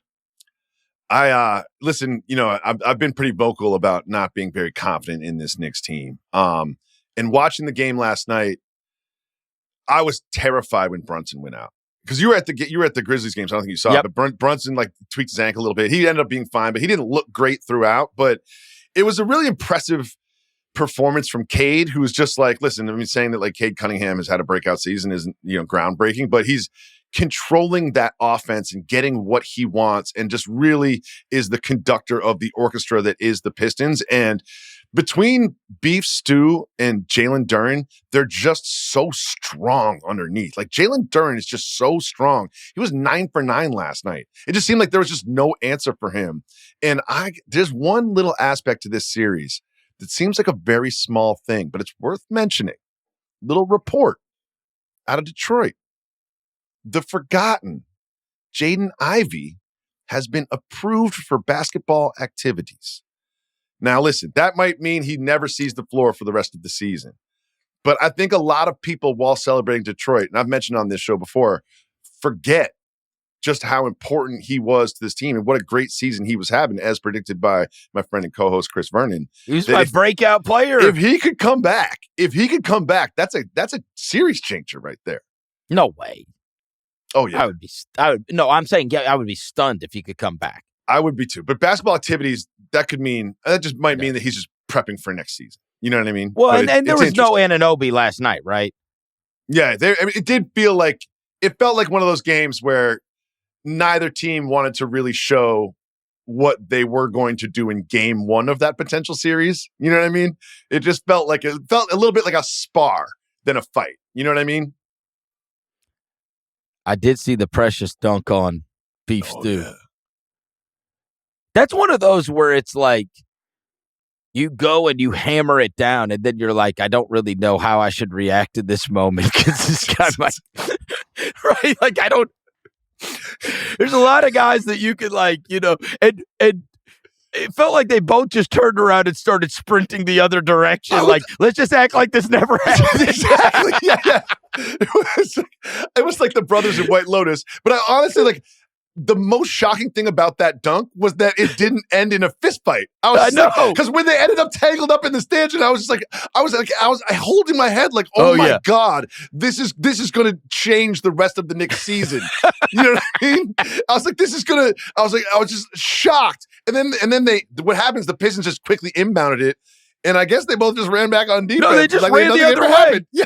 Listen, I've been pretty vocal about not being very confident in this Knicks team. And watching the game last night, I was terrified when Brunson went out. Because you were at the Grizzlies game, so I don't think you saw it. But Brunson tweaked his ankle a little bit. He ended up being fine, but he didn't look great throughout. But it was a really impressive performance from Cade, who was just like, listen, I mean, saying that Cade Cunningham has had a breakout season isn't groundbreaking, but he's controlling that offense and getting what he wants, and just really is the conductor of the orchestra that is the Pistons. And between Beef Stew and Jalen Duren, they're just so strong underneath. Jalen Duren is just so strong. He was 9 for 9 last night. It just seemed like there was just no answer for him. And there's one little aspect to this series that seems like a very small thing, but it's worth mentioning. Little report out of Detroit. The forgotten Jaden Ivey has been approved for basketball activities. Now, listen, that might mean he never sees the floor for the rest of the season. But I think a lot of people, while celebrating Detroit, and I've mentioned on this show before, forget just how important he was to this team and what a great season he was having, as predicted by my friend and co-host Chris Vernon. He's my breakout player. If he could come back, that's a series changer right there. No way. Oh yeah, I'm saying I would be stunned if he could come back. I would be too. But basketball activities, that just might mean that he's just prepping for next season. You know what I mean? Well, and there was no Anunoby last night, right? Yeah, it did feel like it felt like one of those games where neither team wanted to really show what they were going to do in game one of that potential series. You know what I mean? It felt a little bit like a spar than a fight. You know what I mean? I did see the precious dunk on Beef Stew. Yeah. That's one of those where it's like you go and you hammer it down, and then you're like, I don't really know how I should react to this moment because this guy might, right? Like, I don't. There's a lot of guys that you could and it felt like they both just turned around and started sprinting the other direction. Let's just act like this never happened. Exactly. Yeah. It was like the brothers in White Lotus. But I honestly the most shocking thing about that dunk was that it didn't end in a fist fight. I know because when they ended up tangled up in the stanchion, I was holding my head like, oh my God, this is going to change the rest of the Knicks season. You know what I mean? I was just shocked. And then what happens? The Pistons just quickly inbounded it. And I guess they both just ran back on defense. No, they just ran the other way. Happened. Yeah.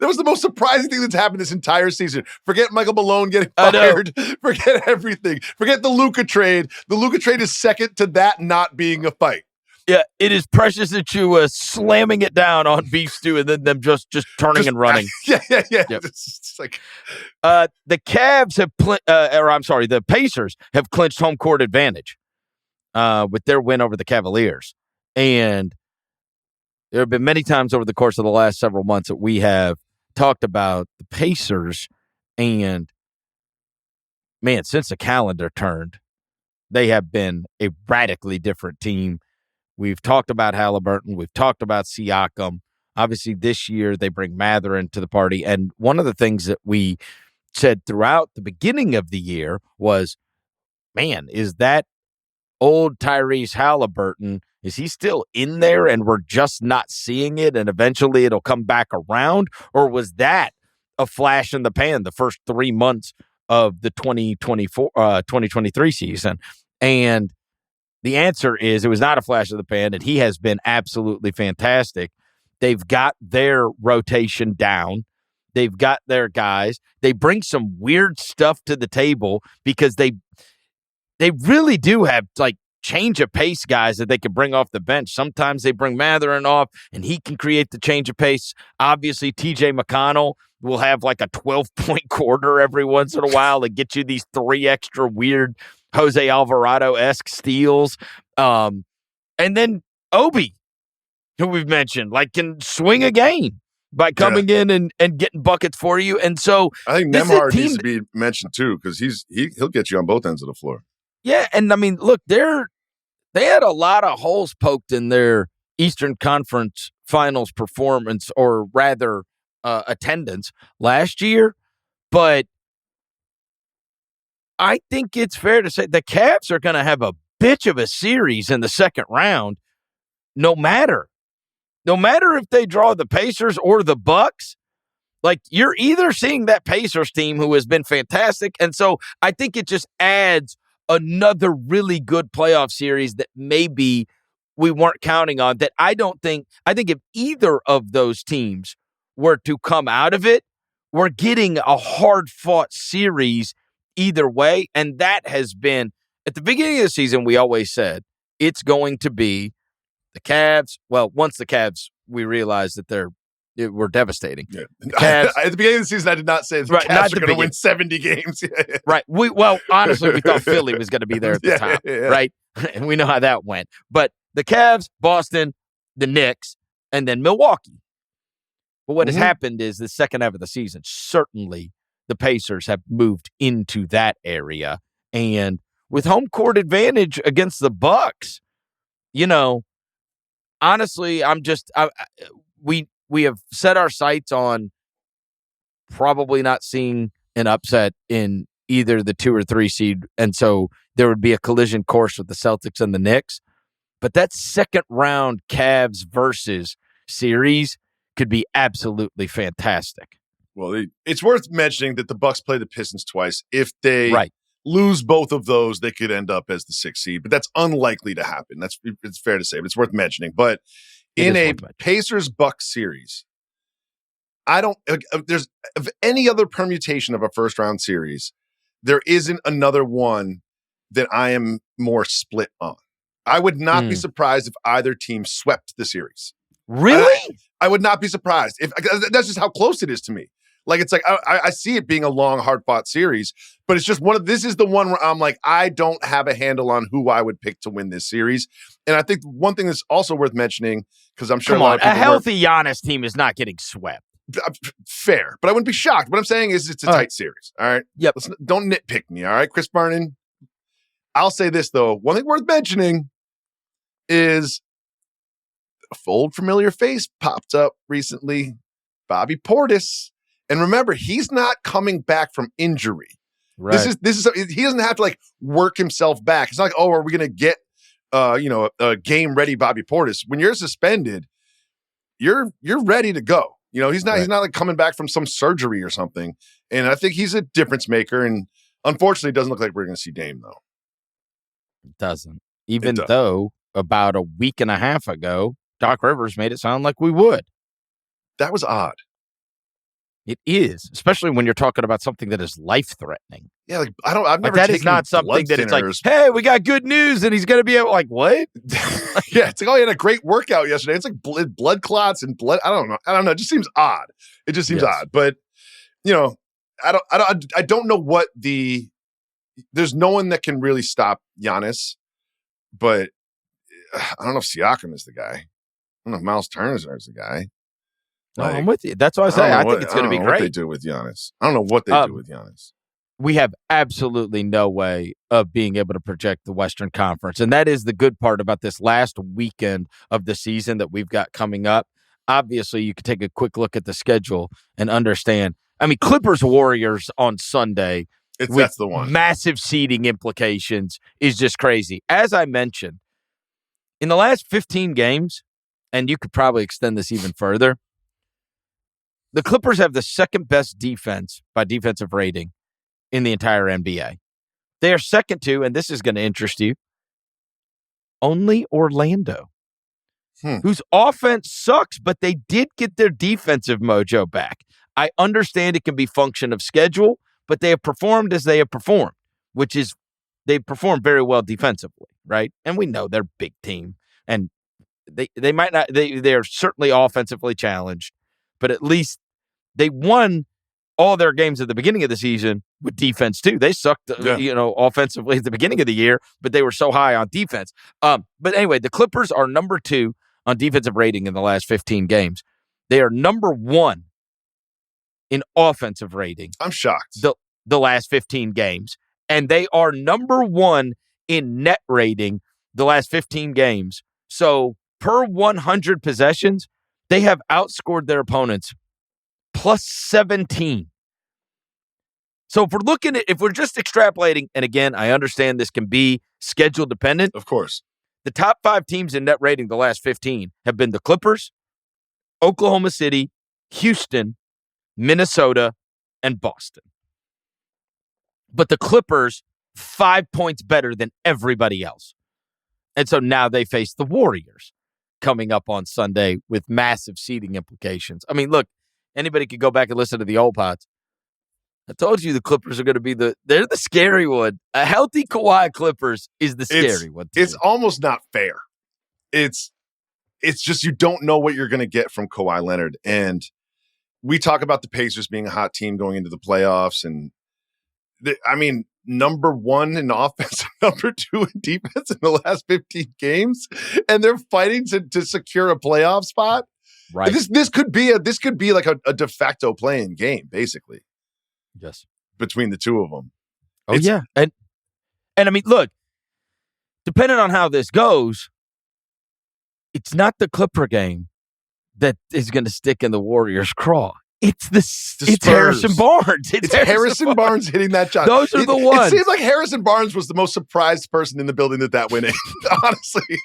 That was the most surprising thing that's happened this entire season. Forget Michael Malone getting fired. Forget everything. Forget the Luka trade. The Luka trade is second to that not being a fight. Yeah, it is Precious Achiuwa slamming it down on beef stew and then them just turning and running. Yeah. Yep. It's like the Cavs have, the Pacers have clinched home court advantage with their win over the Cavaliers. And there have been many times over the course of the last several months that we have talked about the Pacers, and man, since the calendar turned, they have been a radically different team. We've talked about Halliburton. We've talked about Siakam. Obviously, this year they bring Mathurin to the party. And one of the things that we said throughout the beginning of the year was, man, is that old Tyrese Halliburton, is he still in there and we're just not seeing it and eventually it'll come back around? Or was that a flash in the pan the first 3 months of the 2023 season? And the answer is it was not a flash in the pan, and he has been absolutely fantastic. They've got their rotation down. They've got their guys. They bring some weird stuff to the table because they really do have change of pace guys that they can bring off the bench. Sometimes they bring Mathurin off and he can create the change of pace. Obviously, TJ McConnell will have a 12-point quarter every once in a while and get you these 3 extra weird Jose Alvarado-esque steals. And then Obi, who we've mentioned, can swing a game by coming in and getting buckets for you. And so I think Nembhard needs to be mentioned too, because he'll get you on both ends of the floor. Yeah, and I mean, look, they had a lot of holes poked in their Eastern Conference Finals performance, or rather attendance last year, but I think it's fair to say the Cavs are going to have a bitch of a series in the second round, no matter if they draw the Pacers or the Bucks. You're either seeing that Pacers team who has been fantastic, and so I think it just adds another really good playoff series that maybe we weren't counting on. That I think if either of those teams were to come out of it, we're getting a hard-fought series either way. And that has been, at the beginning of the season, we always said it's going to be the Cavs. Well, once the Cavs, we realized that we're devastating. Yeah. Cavs, at the beginning of the season, I did not say the Cavs are going to win 70 games. Right. Honestly, we thought Philly was going to be there at the top, right? And we know how that went. But the Cavs, Boston, the Knicks, and then Milwaukee. But what has happened is the second half of the season, certainly the Pacers have moved into that area. And with home court advantage against the Bucks, honestly, we have set our sights on probably not seeing an upset in either the 2 or 3 seed. And so there would be a collision course with the Celtics and the Knicks. But that second round Cavs versus series could be absolutely fantastic. Well, it's worth mentioning that the Bucks play the Pistons twice. If they lose both of those, they could end up as the 6th seed. But that's unlikely to happen. It's fair to say, but it's worth mentioning. But in a Pacers-Bucks series, there's any other permutation of a first-round series, there isn't another one that I am more split on. I would not be surprised if either team swept the series. Really? I would not be surprised. That's just how close it is to me. Like, it's like, I see it being a long, hard-fought series, but it's just this is the one where I'm like, I don't have a handle on who I would pick to win this series. And I think one thing that's also worth mentioning, because I'm sure a healthy Giannis team is not getting swept. Fair, but I wouldn't be shocked. What I'm saying is it's a tight series. All right? Yep. Don't nitpick me, all right, Chris Vernon? I'll say this, though. One thing worth mentioning is a old familiar face popped up recently, Bobby Portis. And remember, he's not coming back from injury. Right. This is he doesn't have to like work himself back. It's not like, oh, are we going to get a game ready Bobby Portis? When you're suspended, you're ready to go. He's not like coming back from some surgery or something. And I think he's a difference maker. And unfortunately, it doesn't look like we're going to see Dame though. It doesn't. Even though about a week and a half ago, Doc Rivers made it sound like we would. That was odd. It is, especially when you're talking about something that is life-threatening. Yeah, like I've never. That is not something that it's like, hey, we got good news, and he's going to be able. Like what? Yeah, it's like, oh, he had a great workout yesterday. It's like blood clots and blood. I don't know. It just seems odd. It just seems odd. But I don't know what there's no one that can really stop Giannis. But I don't know if Siakam is the guy. I don't know if Miles Turner is the guy. No, I'm with you. That's why I say I think it's going to be great. What they do with Giannis. I don't know what they do with Giannis. We have absolutely no way of being able to project the Western Conference. And that is the good part about this last weekend of the season that we've got coming up. Obviously, you can take a quick look at the schedule and understand. I mean, Clippers-Warriors on Sunday that's the one. Massive seeding implications is just crazy. As I mentioned, in the last 15 games, and you could probably extend this even further, the Clippers have the second best defense by defensive rating in the entire NBA. They are second to, and this is going to interest you, only Orlando, whose offense sucks, but they did get their defensive mojo back. I understand it can be function of schedule, but they have performed as they have performed, which is they've performed very well defensively, right? And we know they're a big team, and they might not. They're certainly offensively challenged, but at least they won all their games at the beginning of the season with defense too. They sucked, offensively at the beginning of the year, but they were so high on defense. But anyway, the Clippers are number 2 on defensive rating in the last 15 games. They are number 1 in offensive rating. I'm shocked. The last 15 games. And they are number 1 in net rating the last 15 games. So per 100 possessions, they have outscored their opponents plus 17. So if we're just extrapolating, and again, I understand this can be schedule dependent. Of course. The top 5 teams in net rating the last 15 have been the Clippers, Oklahoma City, Houston, Minnesota, and Boston. But the Clippers, 5 points better than everybody else. And so now they face the Warriors coming up on Sunday with massive seeding implications. I mean, look, anybody could go back and listen to the old pods. I told you the Clippers are going to be they're the scary one. A healthy Kawhi Clippers is the scary one. It's almost not fair. It's just you don't know what you're going to get from Kawhi Leonard. And we talk about the Pacers being a hot team going into the playoffs. And number 1 in offense, number 2 in defense in the last 15 games. And they're fighting to secure a playoff spot. Right. This could be like a de facto playing game, basically. Yes. Between the two of them. Yeah. And I mean, look, depending on how this goes, it's not the Clipper game that is going to stick in the Warriors' craw. It's Harrison Barnes. It's Harrison Barnes hitting that shot. Those are the ones. It seems like Harrison Barnes was the most surprised person in the building that went in, honestly.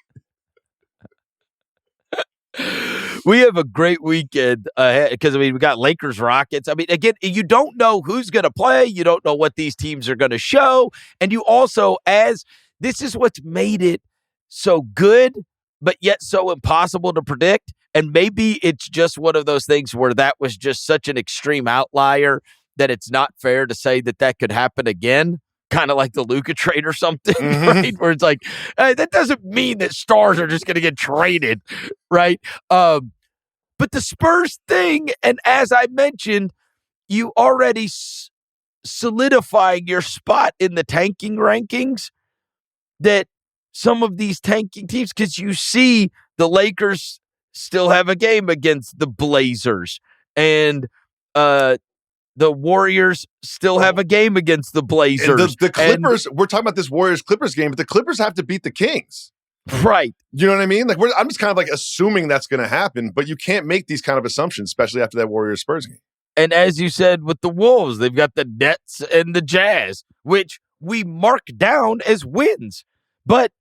We have a great weekend ahead because, we got Lakers, Rockets. Again, you don't know who's going to play. You don't know what these teams are going to show. And you also, this is what's made it so good, but yet so impossible to predict. And maybe it's just one of those things where that was just such an extreme outlier that it's not fair to say that could happen again. Kind of like the Luka trade or something, right? Where it's like, that doesn't mean that stars are just going to get traded, right? But the Spurs thing, and as I mentioned, you already solidifying your spot in the tanking rankings that some of these tanking teams, because you see the Lakers still have a game against the Blazers, and the Warriors still have a game against the Blazers. And the Clippers, we're talking about this Warriors-Clippers game, but the Clippers have to beat the Kings. Right. You know what I mean? Like I'm just kind of like assuming that's going to happen, but you can't make these kind of assumptions, especially after that Warriors-Spurs game. And as you said with the Wolves, they've got the Nets and the Jazz, which we mark down as wins. But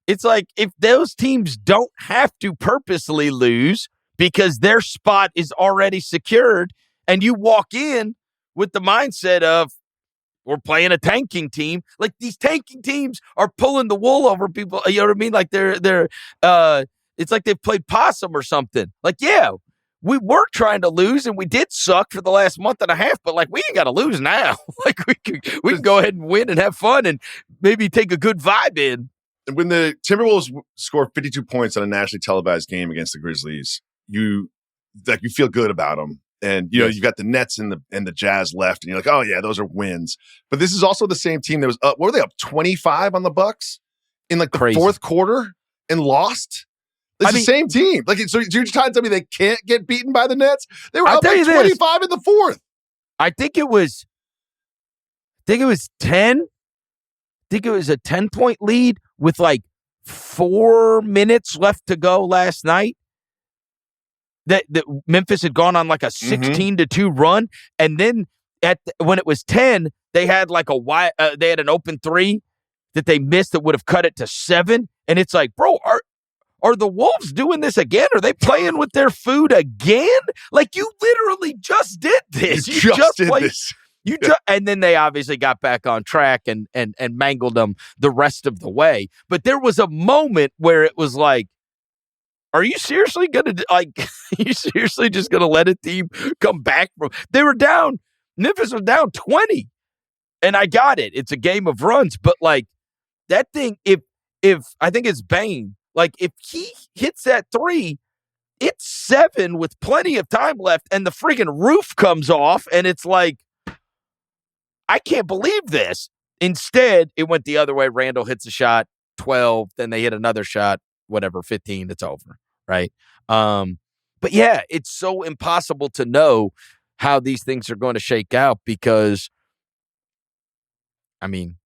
it's like if those teams don't have to purposely lose because their spot is already secured, and you walk in with the mindset of we're playing a tanking team, like these tanking teams are pulling the wool over people. You know what I mean? Like they're it's like they've played possum or something. Like, yeah, we were trying to lose and we did suck for the last month and a half, but like we ain't got to lose now. Like we can go ahead and win and have fun and maybe take a good vibe in. When the Timberwolves score 52 points on a nationally televised game against the Grizzlies, you feel good about them. And, you know, you've got the Nets and the Jazz left, and you're like, oh, yeah, those are wins. But this is also the same team that was up. What were they up 25 on the Bucks in like the fourth quarter and lost? It's the same team. Like, so you're trying to tell me they can't get beaten by the Nets? They were up like 25 in the fourth. I think it was 10. I think it was a 10-point lead with like 4 minutes left to go last night. That Memphis had gone on like a 16-2 run, and then when it was 10, they had like they had an open three that they missed that would have cut it to 7, and it's like, bro, are the Wolves doing this again? Are they playing with their food again? Like you literally just did this. You just did this. And then they obviously got back on track and mangled them the rest of the way. But there was a moment where it was like, are you seriously just gonna let a team come back from? They were down. Memphis was down 20, and I got it. It's a game of runs, but like that thing, if I think it's Bane, like if he hits that 3, it's 7 with plenty of time left, and the freaking roof comes off, and it's like, I can't believe this. Instead, it went the other way. Randall hits a shot, 12, then they hit another shot, whatever, 15, it's over, right? But yeah, it's so impossible to know how these things are going to shake out because, I mean,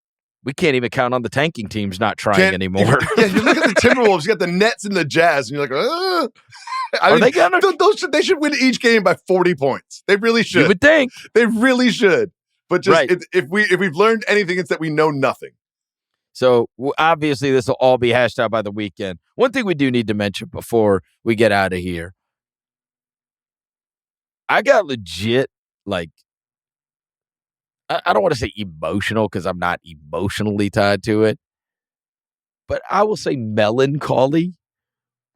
we can't even count on the tanking teams not trying anymore. Yeah, you look at the Timberwolves, you got the Nets and the Jazz, and you're like, they should win each game by 40 points. They really should. You would think. They really should. But just if we've learned anything, it's that we know nothing. So obviously this will all be hashed out by the weekend. One thing we do need to mention before we get out of here. I got legit, like, I don't want to say emotional because I'm not emotionally tied to it, but I will say melancholy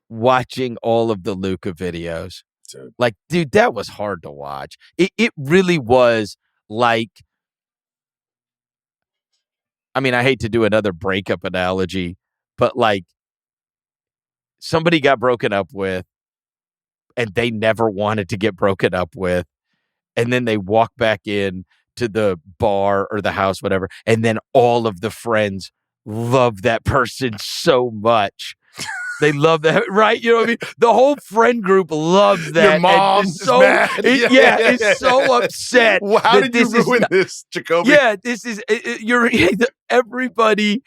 watching all of the Luka videos. Dude. Like, dude, that was hard to watch. It really was like, I mean, I hate to do another breakup analogy, but like somebody got broken up with and they never wanted to get broken up with. And then they walk back in to the bar or the house, whatever. And then all of the friends love that person so much. They love that, right? You know what I mean? The whole friend group loves that. Your mom is so mad. It's so upset. Well, how did you ruin this, Jacoby? Yeah, this is everybody's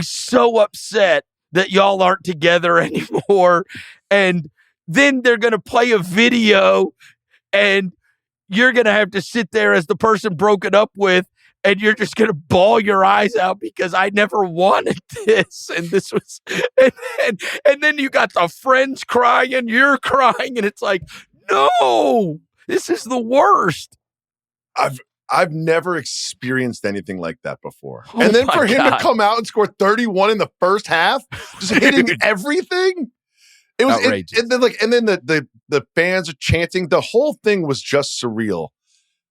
so upset that y'all aren't together anymore. And then they're going to play a video and you're going to have to sit there as the person broken up with and you're just going to bawl your eyes out because I never wanted this. And this was, and then you got the friends crying and you're crying and it's like, no, this is the worst. I've never experienced anything like that before. Oh, and then for him to come out and score 31 in the first half, just hitting everything. It was outrageous. And then the fans are chanting. The whole thing was just surreal.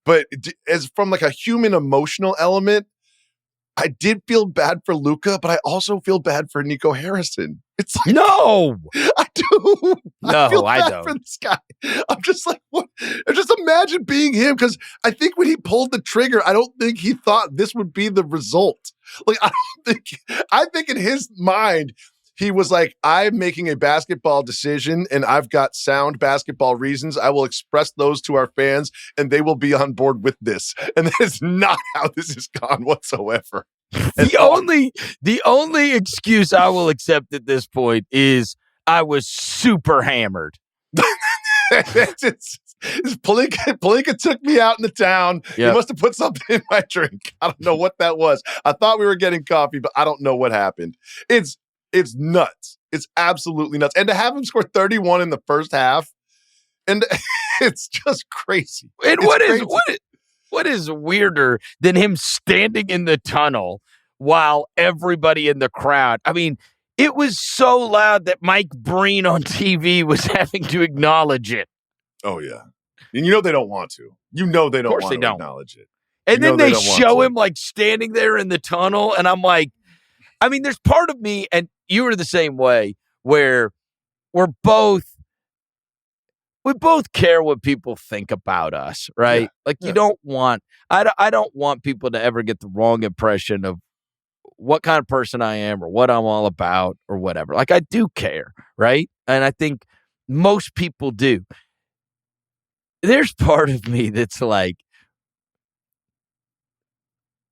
But as from like a human emotional element, I did feel bad for Luka, but I also feel bad for Nico Harrison It's like, No. I do. No, I feel I bad don't. for this guy. I'm just like, what? I just imagine being him, because I think when he pulled the trigger, I don't think he thought this would be the result. Like, I think in his mind, he was like, I'm making a basketball decision and I've got sound basketball reasons. I will express those to our fans and they will be on board with this. And that is not how this has gone whatsoever. The only excuse I will accept at this point is I was super hammered. Palinka took me out in the town. Yep. He must have put something in my drink. I don't know what that was. I thought we were getting coffee, but I don't know what happened. It's nuts. It's absolutely nuts. And to have him score 31 in the first half, and it's just crazy. And what is weirder than him standing in the tunnel while everybody in the crowd? I mean, it was so loud that Mike Breen on TV was having to acknowledge it. Oh, yeah. And you know they don't want to. You know they don't want to acknowledge it. And then they show him like standing there in the tunnel, and I'm like, I mean, there's part of me, and you were the same way, where we both care what people think about us, right? Yeah, you don't want, I don't want people to ever get the wrong impression of what kind of person I am or what I'm all about or whatever. Like, I do care, right? And I think most people do. There's part of me that's like,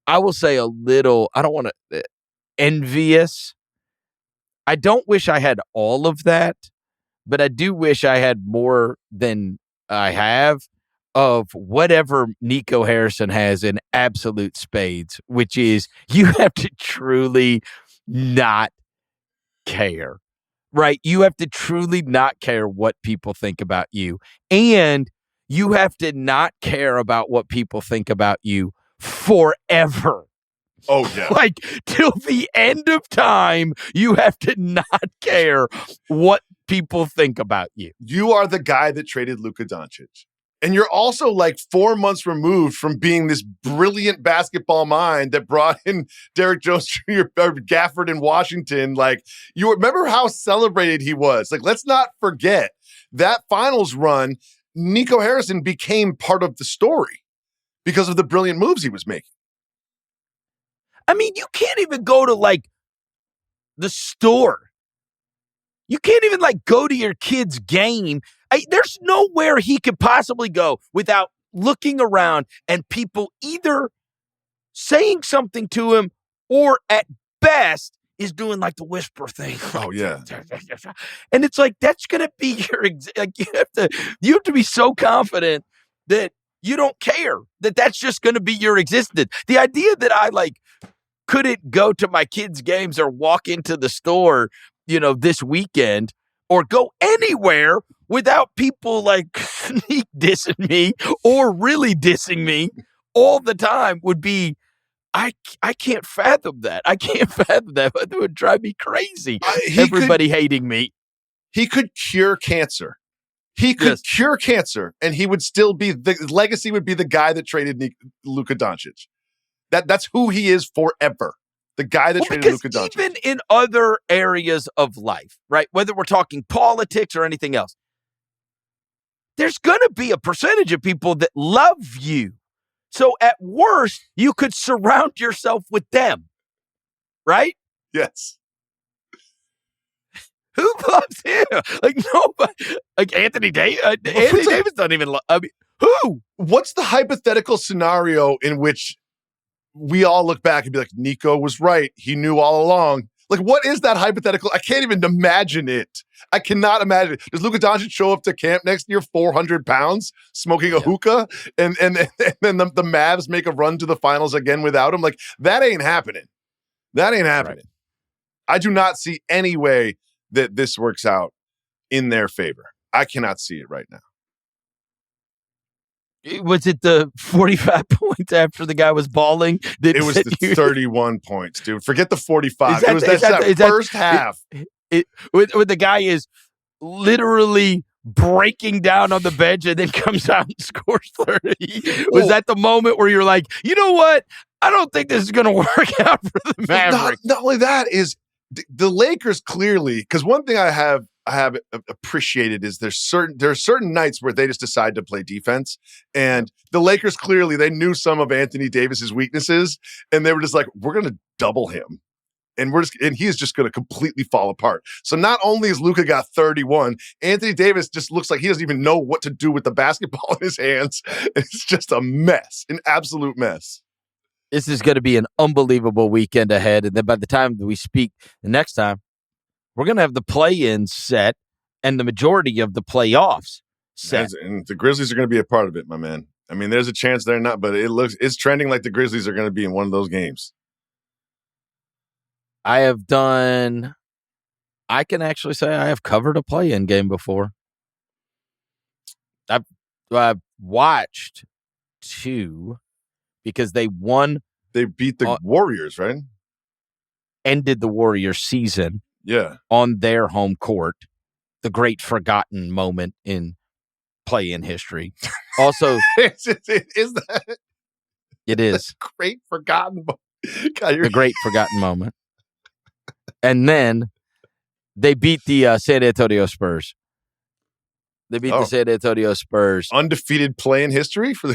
I will say a little, I don't want to, envious. I don't wish I had all of that, but I do wish I had more than I have of whatever Nico Harrison has in absolute spades, which is you have to truly not care, right? You have to truly not care what people think about you. And you have to not care about what people think about you forever. Oh, yeah. Like, till the end of time, you have to not care what people think about you. You are the guy that traded Luka Doncic. And you're also like 4 months removed from being this brilliant basketball mind that brought in Derrick Jones Jr., Gafford in Washington. Like, you remember how celebrated he was. Like, let's not forget that finals run. Nico Harrison became part of the story because of the brilliant moves he was making. I mean, you can't even go to like the store. You can't even like go to your kid's game. There's nowhere he could possibly go without looking around and people either saying something to him or at best is doing like the whisper thing. Oh, yeah. And it's like, that's going to be your, like, you have to be so confident that you don't care, that that's just going to be your existence. The idea that I like couldn't go to my kids' games or walk into the store, this weekend or go anywhere without people like sneak dissing me or really dissing me all the time would be, I can't fathom that. I can't fathom that. It would drive me crazy. Everybody hating me. He could cure cancer. He could cure cancer, and he would still be, the legacy would be the guy that traded Luka Doncic. That's who he is forever. The guy that traded Luka Doncic. Even in other areas of life, right? Whether we're talking politics or anything else, there's going to be a percentage of people that love you. So at worst, you could surround yourself with them, right? Yes. Who loves him? Like nobody. Like Anthony Davis. Anthony Davis doesn't even love. I mean, who? What's the hypothetical scenario in which we all look back and be like, Nico was right. He knew all along. Like, what is that hypothetical? I can't even imagine it. I cannot imagine it. Does Luka Doncic show up to camp next year 400 pounds, smoking a hookah, and then the Mavs make a run to the finals again without him? Like, that ain't happening. That ain't happening. Right. I do not see any way that this works out in their favor. I cannot see it right now. Was it the 45 points after the guy was balling? It was the 31 points, dude. Forget the 45. It was that first half. When the guy is literally breaking down on the bench and then comes out and scores 30. Was that the moment where you're like, you know what? I don't think this is going to work out for the Mavericks. Not only that is the Lakers clearly, because one thing I have appreciated is there are certain nights where they just decide to play defense, and the Lakers clearly they knew some of Anthony Davis's weaknesses, and they were just like, we're going to double him. And he is just going to completely fall apart. So not only has Luka got 31, Anthony Davis just looks like he doesn't even know what to do with the basketball in his hands. It's just a mess, an absolute mess. This is going to be an unbelievable weekend ahead. And then by the time that we speak the next time, we're going to have the play-in set and the majority of the playoffs set. And the Grizzlies are going to be a part of it, my man. I mean, there's a chance they're not, but it's trending like the Grizzlies are going to be in one of those games. I can actually say I have covered a play-in game before. I've watched 2 because they won. They beat the Warriors, right? Ended the Warriors season. Yeah. On their home court. The great forgotten moment in play-in history. Also, is that? It is. Great forgotten moment. God, the great forgotten moment. And then they beat the San Antonio Spurs. They beat the San Antonio Spurs. Undefeated play-in history for the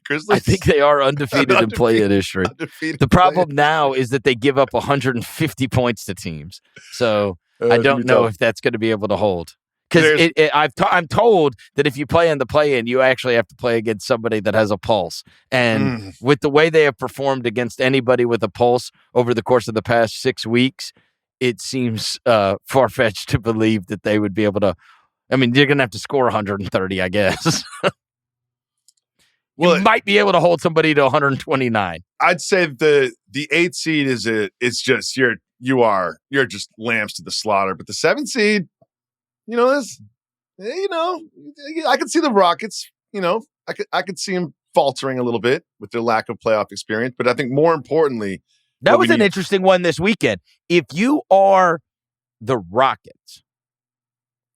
Grizzlies? I think they are undefeated in play-in history. The problem now is that they give up 150 points to teams. So I don't know if that's going to be able to hold. Because I'm told that if you play in the play-in, you actually have to play against somebody that has a pulse. And with the way they have performed against anybody with a pulse over the course of the past 6 weeks, it seems far-fetched to believe that they would be able to. I mean, you're going to have to score 130, I guess. You might be able to hold somebody to 129. I'd say the 8th seed it's just you're just lambs to the slaughter. But the 7th seed, I could see the Rockets, I could see them faltering a little bit with their lack of playoff experience. But I think more importantly, that was an interesting one this weekend. If you are the Rockets,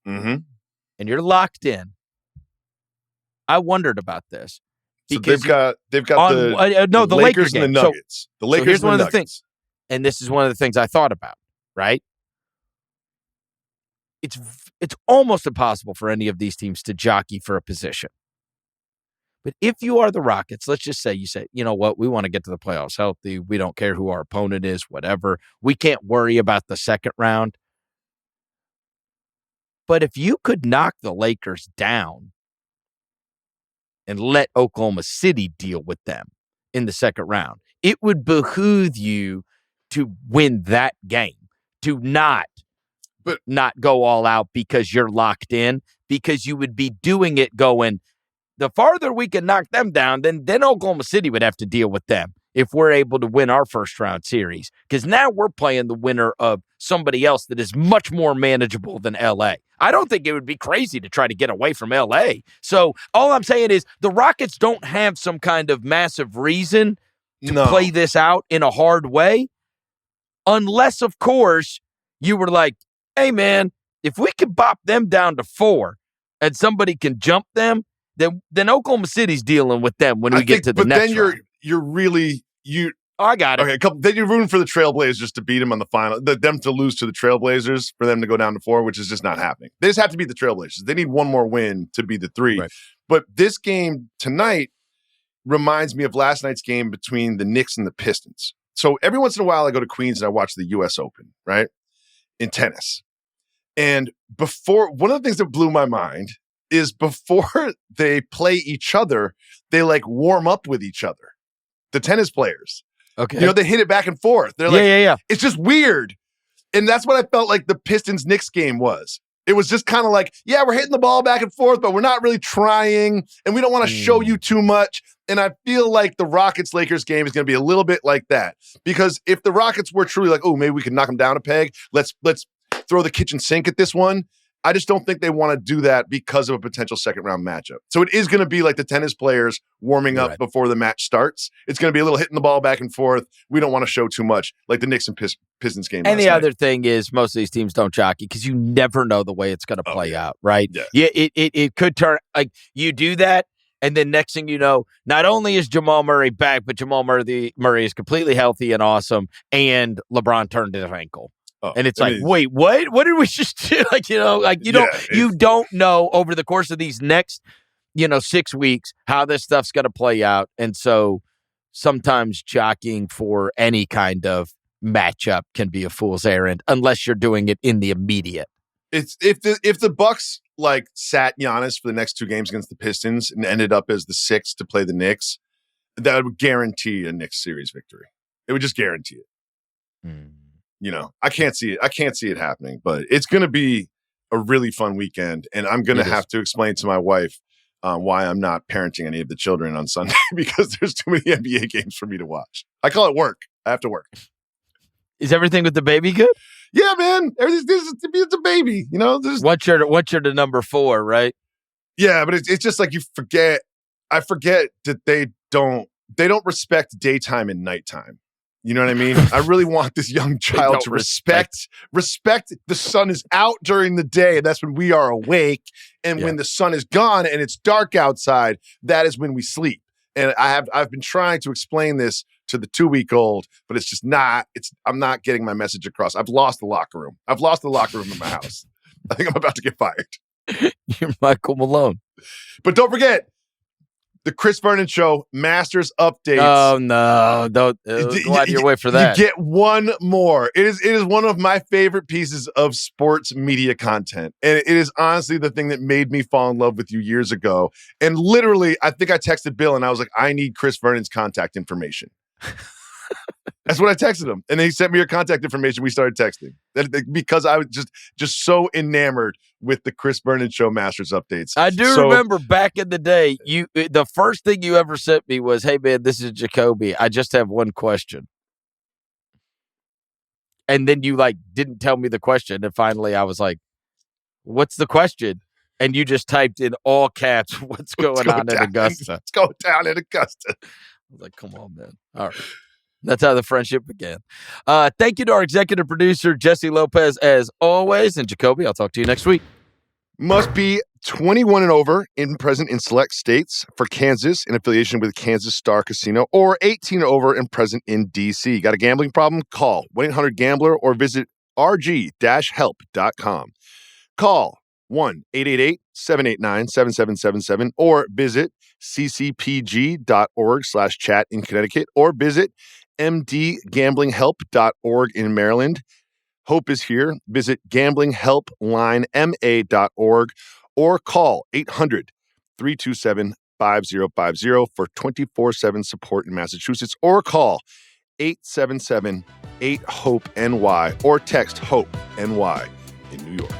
and you're locked in, I wondered about this. Because they've got the Lakers and the Nuggets. The Lakers here's and one the of the things, and this is one of the things I thought about, right? It's almost impossible for any of these teams to jockey for a position. But if you are the Rockets, let's just say you say, you know what, we want to get to the playoffs healthy. We don't care who our opponent is, whatever. We can't worry about the second round. But if you could knock the Lakers down and let Oklahoma City deal with them in the second round, it would behoove you to win that game, to not go all out because you're locked in, because you would be doing it going, the farther we can knock them down, then Oklahoma City would have to deal with them if we're able to win our first round series. Because now we're playing the winner of somebody else that is much more manageable than LA. I don't think it would be crazy to try to get away from LA. So all I'm saying is the Rockets don't have some kind of massive reason to play this out in a hard way. Unless, of course, you were like, hey, man, if we can bop them down to 4 and somebody can jump them, then Oklahoma City's dealing with them when we get to the next round. I got it. Okay, then you're rooting for the Trailblazers to beat them on the final, them to lose to the Trailblazers, for them to go down to 4, which is just not happening. They just have to beat the Trailblazers. They need one more win to be the 3. Right. But this game tonight reminds me of last night's game between the Knicks and the Pistons. So every once in a while I go to Queens and I watch the U.S. Open, right, in tennis. And one of the things that blew my mind is before they play each other, they like warm up with each other, the tennis players. Okay. They hit it back and forth. They're like, it's just weird. And that's what I felt like the Pistons-Knicks game was. It was just kind of like, we're hitting the ball back and forth, but we're not really trying, and we don't want to show you too much. And I feel like the Rockets-Lakers game is going to be a little bit like that. Because if the Rockets were truly like, oh, maybe we can knock them down a peg, let's throw the kitchen sink at this one, I just don't think they want to do that because of a potential second-round matchup. So it is going to be like the tennis players warming up before the match starts. It's going to be a little hitting the ball back and forth. We don't want to show too much, like the Knicks and Pistons game. And the other thing is most of these teams don't jockey because you never know the way it's going to play out, right? Yeah, it could turn – like you do that, and then next thing you know, not only is Jamal Murray back, but Jamal Murray is completely healthy and awesome, and LeBron turned his ankle. Oh, And it's like, wait, what? What did we just do? Like, you don't know over the course of these next, 6 weeks how this stuff's going to play out. And so sometimes jockeying for any kind of matchup can be a fool's errand unless you're doing it in the immediate. It's if the Bucks like sat Giannis for the next 2 games against the Pistons and ended up as the 6th to play the Knicks, that would guarantee a Knicks series victory. It would just guarantee it. I can't see it. I can't see it happening, but it's going to be a really fun weekend, and I'm going to have to explain to my wife why I'm not parenting any of the children on Sunday because there's too many NBA games for me to watch. I call it work. I have to work. Is everything with the baby good? Yeah, man. It's a baby. Once you're to number 4, right? Yeah, but it's just like you forget. I forget that they don't respect daytime and nighttime. You know what I mean? I really want this young child to respect the sun is out during the day, and that's when we are awake. And when the sun is gone and it's dark outside, that is when we sleep. And I've been trying to explain this to the 2-week-old, but it's just not. I'm not getting my message across. I've lost the locker room. I've lost the locker room in my house. I think I'm about to get fired. You're Michael Malone. But don't forget, the Chris Vernon Show Masters updates. Oh no! Don't go out of your way for that. You get one more. It is one of my favorite pieces of sports media content, and it is honestly the thing that made me fall in love with you years ago. And literally, I think I texted Bill, and I was like, "I need Chris Vernon's contact information." That's what I texted him, and he sent me your contact information. We started texting because I was just so enamored with the Chris Vernon Show Masters updates. I do remember back in the day, the first thing you ever sent me was, "Hey man, this is Jacoby. I just have one question." And then you didn't tell me the question, and finally I was like, "What's the question?" And you just typed in all caps, "What's going on in Augusta?" What's going down in Augusta? I was like, "Come on, man." All right. That's how the friendship began. Thank you to our executive producer, Jesse Lopez, as always. And Jacoby, I'll talk to you next week. Must be 21 and over and present in select states for Kansas in affiliation with Kansas Star Casino, or 18 and over and present in D.C. Got a gambling problem? Call 1-800-GAMBLER or visit rg-help.com. Call 1-888-789-7777 or visit ccpg.org/chat in Connecticut or visit mdgamblinghelp.org in Maryland. Hope is here. Visit gamblinghelplinema.org or call 800-327-5050 for 24/7 support in Massachusetts, or call 877-8-HOPE-NY or text HOPE-NY in New York.